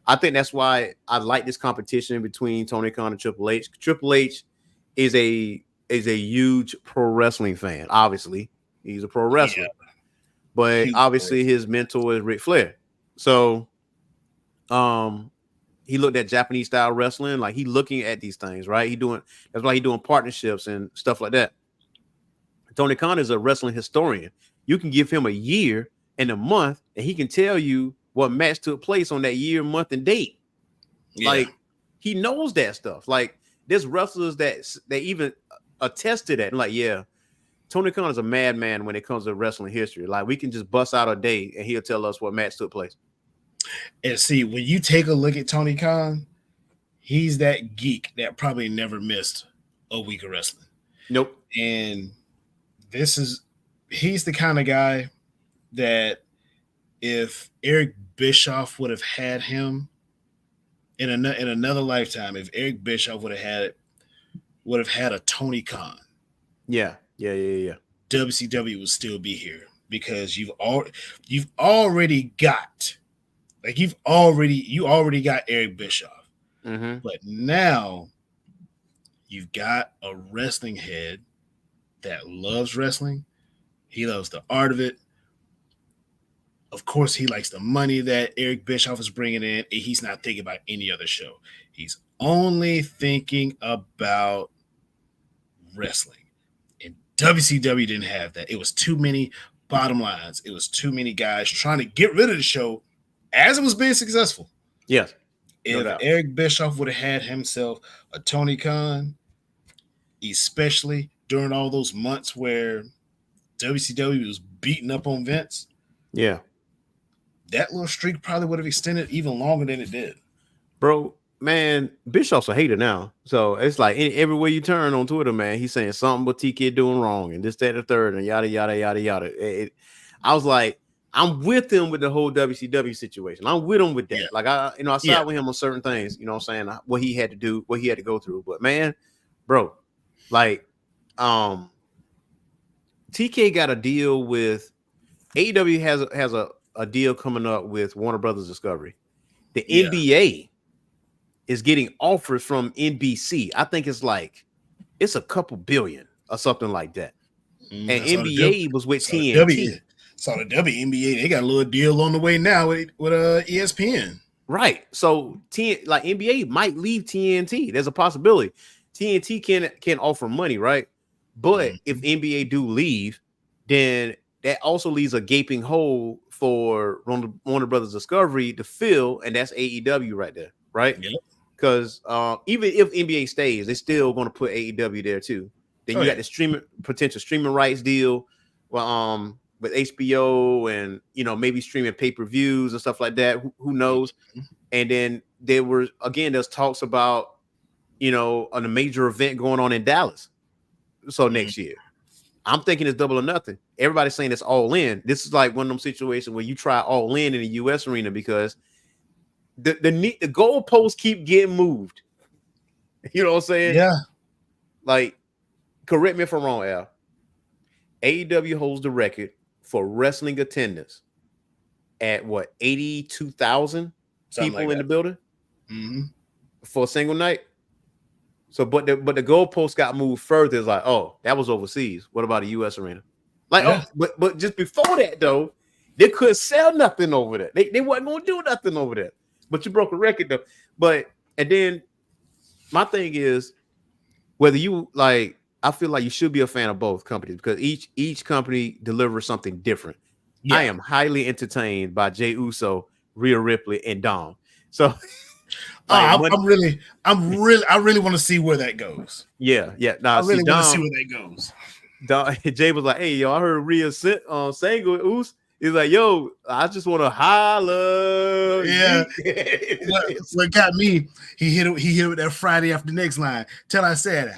I think that's why I like this competition between Tony Khan and Triple H. Triple H is a huge pro wrestling fan. Obviously, he's a pro wrestler, but obviously his mentor is Ric Flair. So, he looked at Japanese style wrestling, like he looking at these things, right? That's why he's doing partnerships and stuff like that. Tony Khan is a wrestling historian. You can give him a year and a month, and he can tell you what match took place on that year, month, and date. Yeah. Like he knows that stuff. Like there's wrestlers that they even attest to that. And like, yeah, Tony Khan is a madman when it comes to wrestling history. Like we can just bust out a day and he'll tell us what match took place. And see, when you take a look at Tony Khan, he's that geek that probably never missed a week of wrestling. Nope. And he's the kind of guy that if Eric Bischoff would have had him in another lifetime, if Eric Bischoff would have had a Tony Khan. Yeah. WCW would still be here because you already got Eric Bischoff. But now you've got a wrestling head that loves wrestling. He loves the art of it. Of course, he likes the money that Eric Bischoff is bringing in. He's not thinking about any other show. He's only thinking about wrestling. And WCW didn't have that. It was too many bottom lines. It was too many guys trying to get rid of the show as it was being successful. Yes. If Eric Bischoff would have had himself a Tony Khan, especially during all those months where WCW was beating up on Vince. Yeah. That little streak probably would have extended even longer than it did. Bro, man, Bischoff's a hater now. So it's like everywhere you turn on Twitter, man, he's saying something but TK doing wrong and this, that, and the third, and yada, yada, yada, yada. I was like, I'm with him with the whole WCW situation. I'm with him with that. Yeah. Like I side with him on certain things, you know what I'm saying? What he had to do, what he had to go through. But man, bro, like TK got a deal with AEW has a deal coming up with Warner Brothers Discovery. The Yeah. NBA is getting offers from NBC. I think it's a couple billion or something like that. And NBA was with TNT. So the WNBA, they got a little deal on the way now with ESPN. Right. So NBA might leave TNT. There's a possibility. TNT can offer money, right? But if NBA do leave, then that also leaves a gaping hole for Warner Brothers Discovery to fill, and that's AEW right there, right? Yep. Because even if NBA stays, they're still going to put AEW there too. Then you got the potential streaming rights deal, with HBO, and maybe streaming pay-per-views and stuff like that. Who knows? And then there's talks about on a major event going on in Dallas. So next year, I'm thinking it's double or nothing. Everybody's saying it's all in. This is like one of them situations where you try all in the U.S. arena because the goalposts keep getting moved. You know what I'm saying? Yeah. Like, correct me if I'm wrong, Al. AEW holds the record for wrestling attendance at 82,000 people in the building for a single night. So, but the goalpost got moved further. It's like, oh, that was overseas. What about a U.S. arena? Like, but just before that though, they couldn't sell nothing over there. They wasn't gonna do nothing over there. But you broke a record though. And then my thing is whether you like. I feel like you should be a fan of both companies because each company delivers something different. Yeah. I am highly entertained by Jey Uso, Rhea Ripley, and Dom. So I really want to see where that goes. Yeah. I really want to see where that goes. Jay was like, "Hey, yo, I heard Rhea sang with Uso." He's like, "Yo, I just want to holler." Yeah. what got me? He hit it with that Friday after next line. Till I said,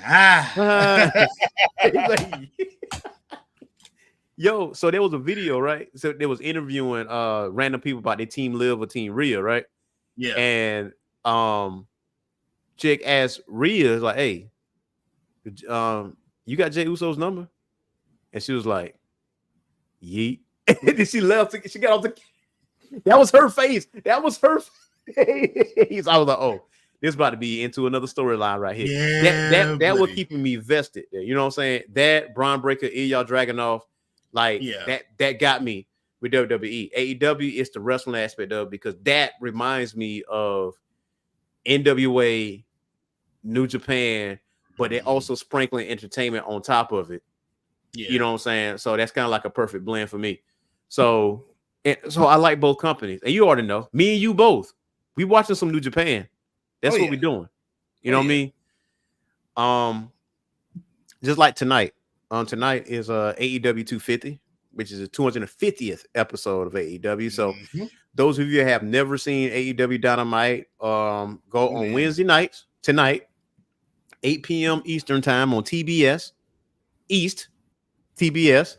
like, yo, so there was a video, right? So they was interviewing random people about their team Liv or team Rhea, right? Yeah. And chick asked Rhea, like, "Hey, you got Jey Uso's number?" And she was like, "Yeet." And then she left. She got off the. That was her face. That was her face. I was like, "Oh, this is about to be into another storyline right here." Yeah, that was keeping me vested there. You know what I'm saying? That Braun Breaker, Ilya Dragunov, like that got me with WWE. AEW is the wrestling aspect of it because that reminds me of NWA, New Japan, but they're also sprinkling entertainment on top of it. Yeah. You know what I'm saying? So that's kind of like a perfect blend for me. So I like both companies. And you already know, me and you both, we watching some New Japan. That's what we're doing. You know what I mean? Just like tonight. Tonight is AEW 250, which is the 250th episode of AEW. So those of you who have never seen AEW Dynamite, go on Wednesday nights, tonight, 8 p.m. Eastern time on TBS, East TBS,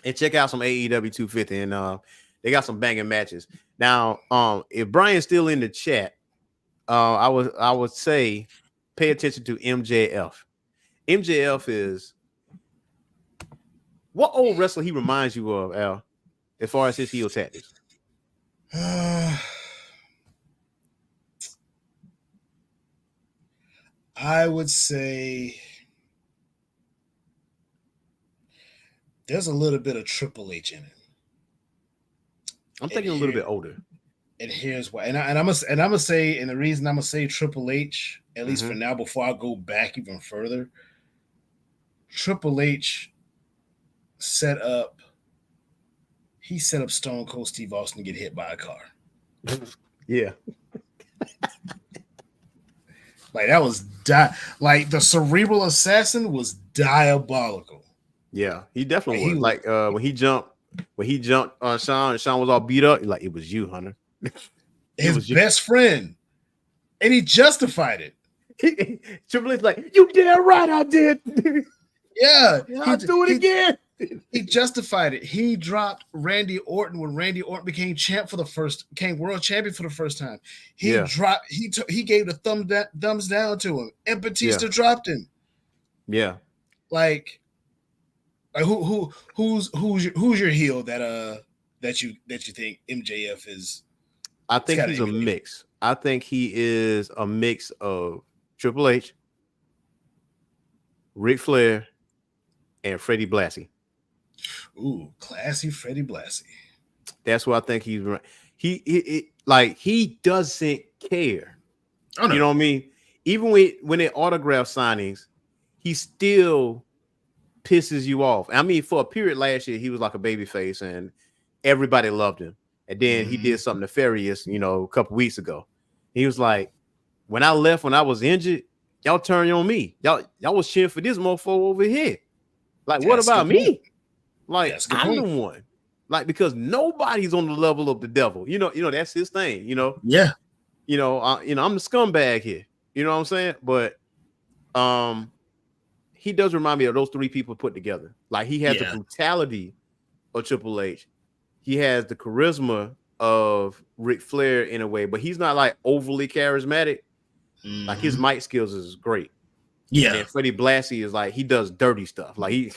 and check out some AEW 250. And they got some banging matches. Now, if Brian's still in the chat, I would say pay attention to MJF. MJF is what old wrestler he reminds you of, Al, as far as his heel tactics? I would say there's a little bit of Triple H in it. I'm thinking a little bit older. And here's why. And I'm gonna say, and the reason I'm gonna say Triple H, at least for now, before I go back even further, Triple H set up Stone Cold Steve Austin to get hit by a car. Yeah. Like that was like the cerebral assassin was diabolical. Yeah, he definitely was. Like when he jumped on Sean, and Sean was all beat up. Like, it was you, Hunter. His best friend, and he justified it. Triple H like, you damn right I did. Yeah, I'll do it again. He justified it. He dropped Randy Orton when Randy Orton became world champion for the first time. He gave the thumbs down to him, and Batista dropped him. Yeah, like who's your heel that that you think MJF is? I think he's a mix. I think he is a mix of Triple H, Ric Flair, and Freddie Blassie. Ooh, classy Freddie Blassie. That's what I think he's right. He doesn't care. Oh, no. You know what I mean? Even when they autograph signings, he still pisses you off. I mean, for a period last year, he was like a baby face and everybody loved him. And then he did something nefarious, a couple weeks ago. He was like, when I left, when I was injured, y'all turned on me. Y'all was cheering for this mofo over here. Like, what about me? Like, I'm the one. Like, because nobody's on the level of the devil. That's his thing, Yeah. I'm the scumbag here. You know what I'm saying? But he does remind me of those three people put together. Like, he has the brutality of Triple H. He has the charisma of Ric Flair in a way, but he's not like overly charismatic. Like, his mic skills is great. Yeah. And Freddie Blassie is like, he does dirty stuff. Like, he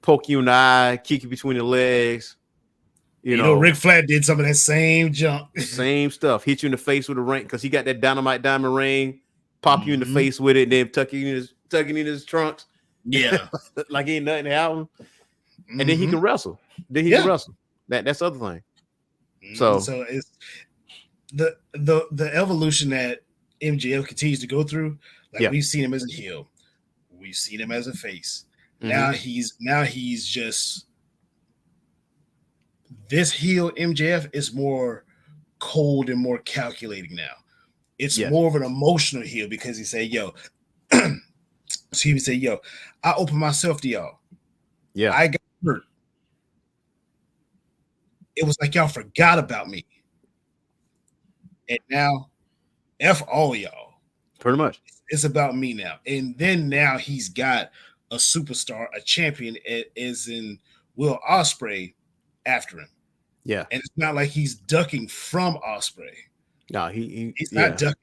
poke you in the eye, kick you between the legs. You know, Ric Flair did some of that same junk. Same stuff. Hit you in the face with a ring because he got that Dynamite diamond ring. Pop you in the face with it, and then tucking in his trunks. Yeah. Like ain't nothing happened. And then he can wrestle. Can wrestle. That's the other thing. So it's the evolution that MJF continues to go through. Like, we've seen him as a heel. We've seen him as a face. Now he's just this heel MJF is more cold and more calculating now. It's more of an emotional heel because he say, yo, I open myself to y'all. Yeah. I got hurt. It was like y'all forgot about me. And now, F all y'all. Pretty much. It's about me now. And then now he's got a superstar, a champion, as in Will Ospreay after him. Yeah. And it's not like he's ducking from Ospreay. No, he's not ducking.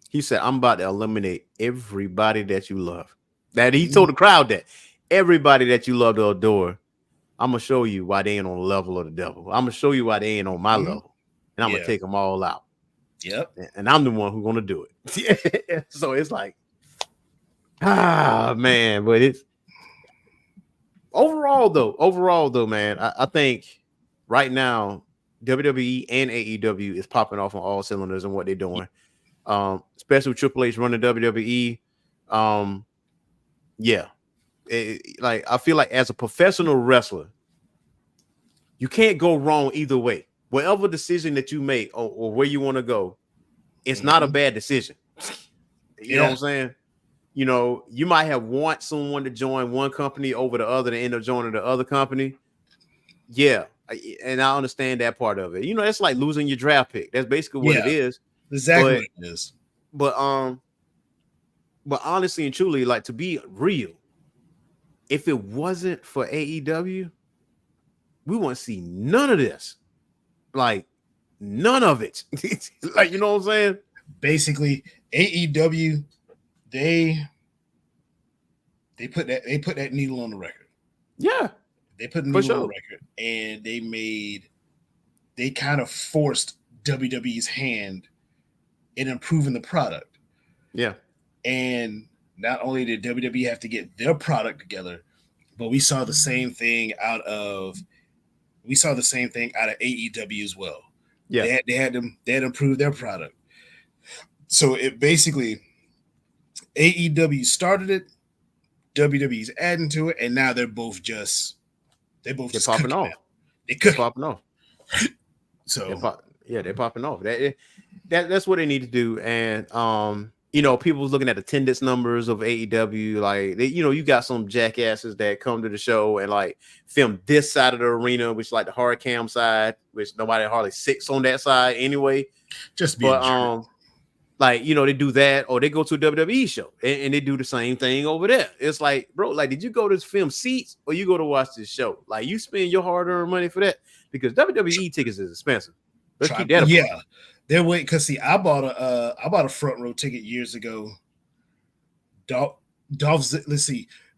He said, I'm about to eliminate everybody that you love. That he told the crowd that everybody that you love to adore, I'm going to show you why they ain't on the level of the devil. I'm going to show you why they ain't on my level. And I'm going to take them all out. Yep. And I'm the one who's going to do it. So it's like, man, but it's overall though, man, I think right now, WWE and AEW is popping off on all cylinders and what they're doing. Especially with Triple H running WWE. Like, I feel like as a professional wrestler, you can't go wrong either way. Whatever decision that you make or where you want to go, it's not a bad decision. You know what I'm saying? You might have want someone to join one company over the other to end up joining the other company. Yeah. And I understand that part of it. It's like losing your draft pick. That's basically what it is. Exactly what it is. But honestly and truly, like, to be real, if it wasn't for AEW, we wouldn't see none of this. Like, none of it. Like, you know what I'm saying? Basically, AEW, they put that needle on the record. Yeah. They put the needle on the record, and they kind of forced WWE's hand in improving the product. Yeah. And not only did WWE have to get their product together, but we saw the same thing out of AEW as well. Yeah. They had improved their product. So it basically, AEW started it, WWE's adding to it, and now they're just popping off. They're popping off. So they're popping off. That's what they need to do. And people was looking at attendance numbers of AEW. Like, you got some jackasses that come to the show and like film this side of the arena, which is like the hard cam side, which nobody hardly sits on that side anyway. Like, they do that, or they go to a WWE show and they do the same thing over there. It's like, bro, like, did you go to film seats or you go to watch this show? Like, you spend your hard-earned money for that, because WWE tickets is expensive. Let's keep that apart. Yeah, they're waiting because I bought a front row ticket years ago.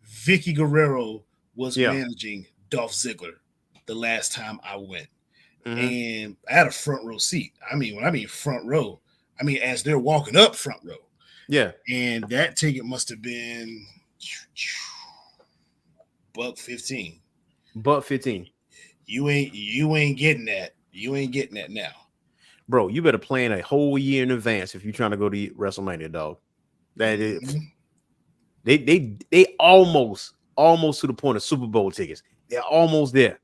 Vicky Guerrero was managing Dolph Ziggler the last time I went. And I had a front row seat. I mean, when I mean front row, I mean as they're walking up front row. Yeah. And that ticket must have been $1.15. $1.15. You ain't getting that. You ain't getting that now. Bro, you better plan a whole year in advance if you're trying to go to WrestleMania, dog. That is they almost to the point of Super Bowl tickets. They're almost there.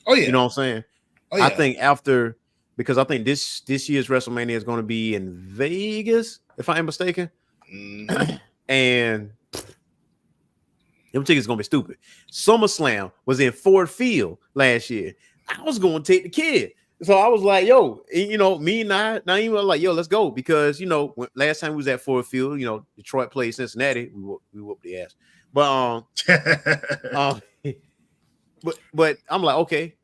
Oh yeah. You know what I'm saying? Oh, yeah. I think because I think this year's WrestleMania is going to be in Vegas, if I am mistaken. And them tickets going to be stupid. SummerSlam was in Ford Field last year. I was going to take the kid. So I was like, yo, you know, me and Naeem were like, yo, let's go. Because, you know, last time we was at Ford Field, you know, Detroit played Cincinnati. We whooped the ass. But but I'm like, okay,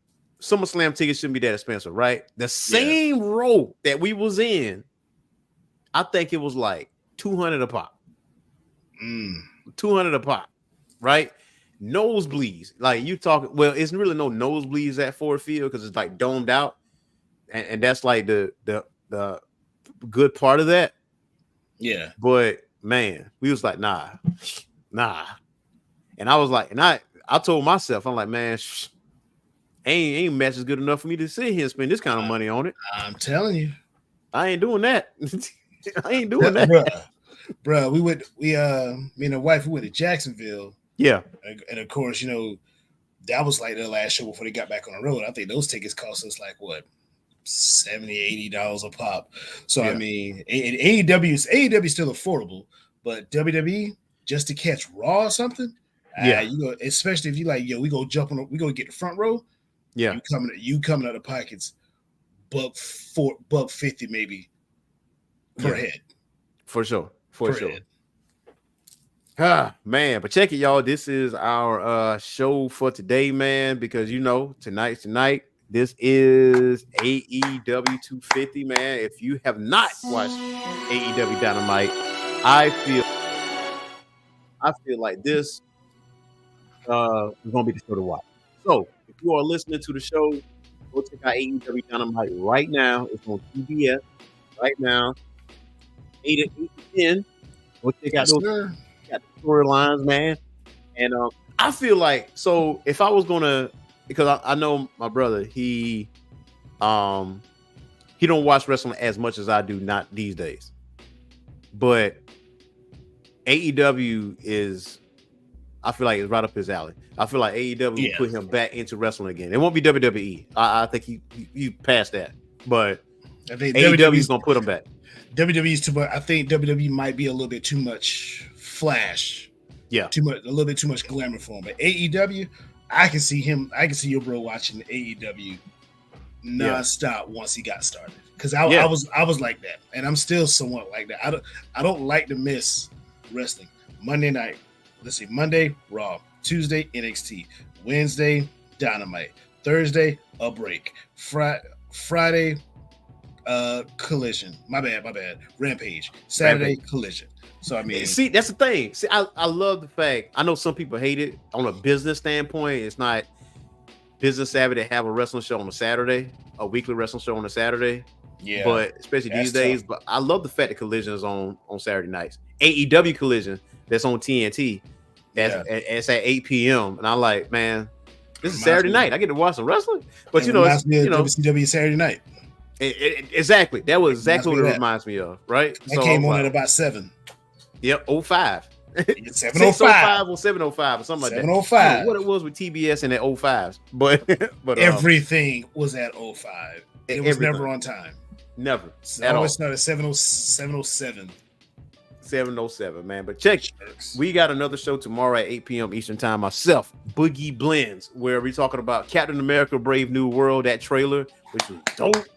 SummerSlam tickets shouldn't be that expensive, right? The same row that we was in, I think it was like $200 a pop. $200 a pop, right? Nosebleeds, like you talking. Well, it's really no nosebleeds at Ford Field because it's like domed out, and that's like the good part of that. Yeah, but man, we was like, nah, and I was like, and I told myself, I'm like, man, ain't match is good enough for me to sit here and spend this kind of money on it. I'm telling you, I ain't doing that. I ain't doing that, bro. Me and the wife, we went to Jacksonville. Yeah, and of course, you know, that was like their last show before they got back on the road. I think those tickets cost us like what, $70-$80 a pop. So I mean, AEW is still affordable, but WWE just to catch Raw or something, you know, especially if you like, yo, we go get the front row. Yeah, you coming out of pockets, $1.50 maybe per head. For sure. Head. Ah, man, but check it, y'all. This is our show for today, man, because you know, tonight. This is AEW 250, man. If you have not watched AEW Dynamite, I feel like this is gonna be the show to watch. So if you are listening to the show, go check out AEW Dynamite right now. It's on TBS right now, 8 to 10. Go check out those. Got the storylines, man. And I feel like, so if I was gonna, because I know my brother, he don't watch wrestling as much as I do, not these days. But AEW is, I feel like it's right up his alley. I feel like AEW will put him back into wrestling again. It won't be WWE. I think he passed that, but I think AEW is gonna put him back. WWE is too much. I think WWE might be a little bit too much flash, a little bit too much glamour for him. But AEW, I can see your bro watching AEW nonstop once he got started. Because I was like that, and I'm still somewhat like that. I don't like to miss wrestling. Monday night, let's see, Monday Raw, Tuesday NXT, Wednesday Dynamite, Thursday a break, Friday Collision. My bad. Rampage. Saturday Collision. So I mean, see, that's the thing. See, I love the fact. I know some people hate it on a business standpoint. It's not business savvy to have a wrestling show on a Saturday, a weekly wrestling show on a Saturday. Yeah, but especially these days. But I love the fact that Collision is on Saturday nights. AEW Collision that's on TNT. It's at 8 p.m. And I'm like, man, this is Saturday night. I get to watch some wrestling. But you know, it's WCW Saturday night. Exactly. That was exactly what it reminds me of, right? That came on at about 7. Yep, 05. 705 or 705 or something like that. 705. What it was with TBS and at 05s. But everything was at 05. It was never on time. Never. At all. It's not at 707. 707, man. But check, we got another show tomorrow at 8 p.m. Eastern Time. Myself, Boogie Blends, where we're talking about Captain America: Brave New World, that trailer, which was dope.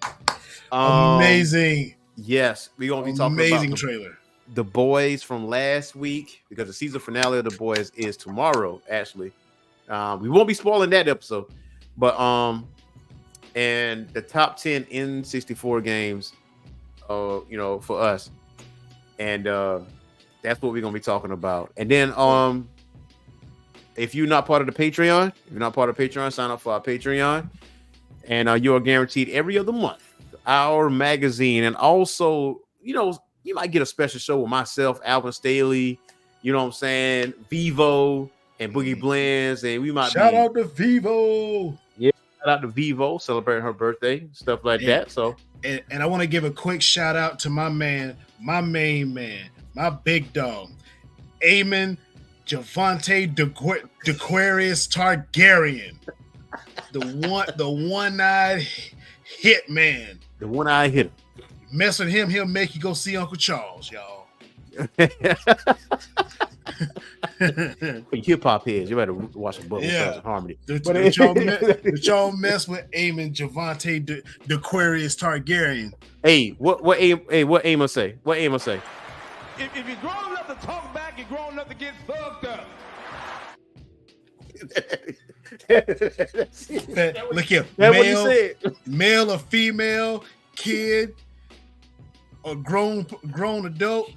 Amazing. Yes, we're gonna be talking about trailer. The Boys from last week, because the season finale of The Boys is tomorrow. Actually, we won't be spoiling that episode, but and the top 10 N64 games, for us, and that's what we're gonna be talking about. And then if you're not part of the Patreon, sign up for our Patreon, and you are guaranteed every other month our magazine, and also, you know, you might get a special show with myself, Alvin Staley, you know what I'm saying, Vivo and Boogie Blends, and we might shout out to Vivo. Yeah, shout out to Vivo celebrating her birthday, stuff like that. So, and I want to give a quick shout out to my man, my main man, my big dog, Eamon Javante DeQuarius Targaryen, the one-eyed hit man. The one-eyed hitter. Mess with him, he'll make you go see Uncle Charles, y'all. Hip hop heads, you better watch some Bubble Sons and Harmony. But y'all mess with Eamon Javante DeQuarius Targaryen. Hey, what Eamon say? What Eamon say? If you're grown enough to talk back, you're grown enough to get fucked up. Look here, male or female, kid or grown adult,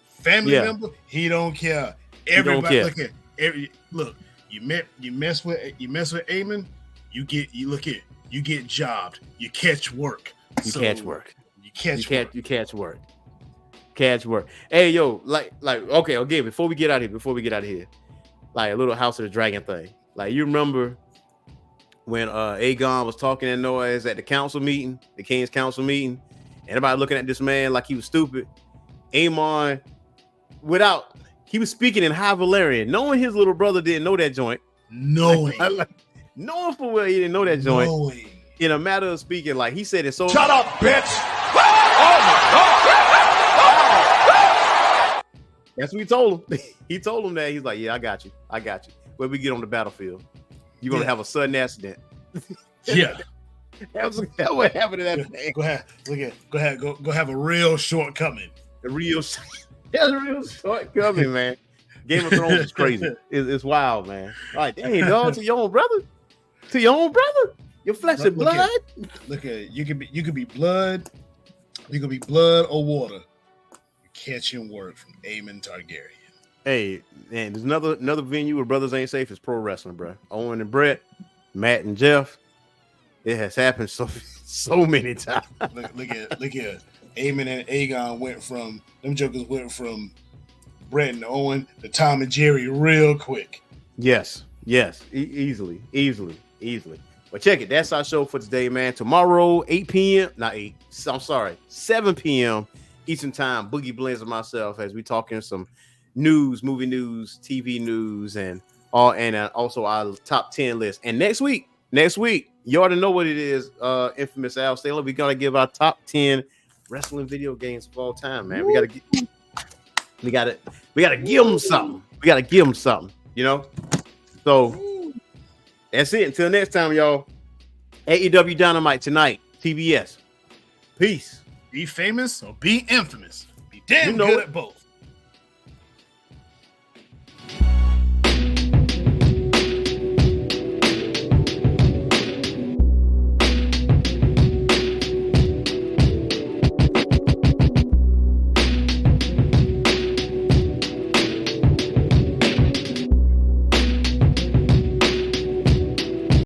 family member, he don't care. Everybody, look, you mess with Eamon, you get jobbed, you catch work. You catch work. Hey, yo, like, okay, again, before we get out of here, like a little House of the Dragon thing. Like, you remember when Aegon was talking that noise at the council meeting, the King's council meeting, and everybody looking at this man like he was stupid. Aemon, he was speaking in High Valyrian, knowing his little brother didn't know that joint. Knowing for well he didn't know that joint. In a matter of speaking, like he said it so. Shut up, bitch! That's what he told him. He told him that. He's like, yeah, I got you. When we get on the battlefield, you're gonna have a sudden accident. Yeah. That's what happened to that man. Go have a real shortcoming. That's a real shortcoming, man. Game of Thrones is crazy. It's wild, man. Like, dang, dog, to your own brother. Your flesh and blood. Look at it. You could be blood. You could be blood or water. You're catching word from Aemon Targaryen. Hey, man, there's another venue where brothers ain't safe is pro wrestling, bro. Owen and Brett, Matt and Jeff. It has happened so many times. Look at Aemon and Aegon went from Brett and Owen to Tom and Jerry real quick. Yes, easily. But check it. That's our show for today, man. Tomorrow, 7 p.m. Eastern Time. Boogie Blends and myself as we talking some news, movie news, TV news, and also our top 10 list. And next week, you already know what it is. Infamous Al Saylor. We're gonna give our top 10 wrestling video games of all time, man. We gotta give them something. You know. So that's it. Until next time, y'all. AEW Dynamite tonight. TBS. Peace. Be famous or be infamous. Be damn good at both.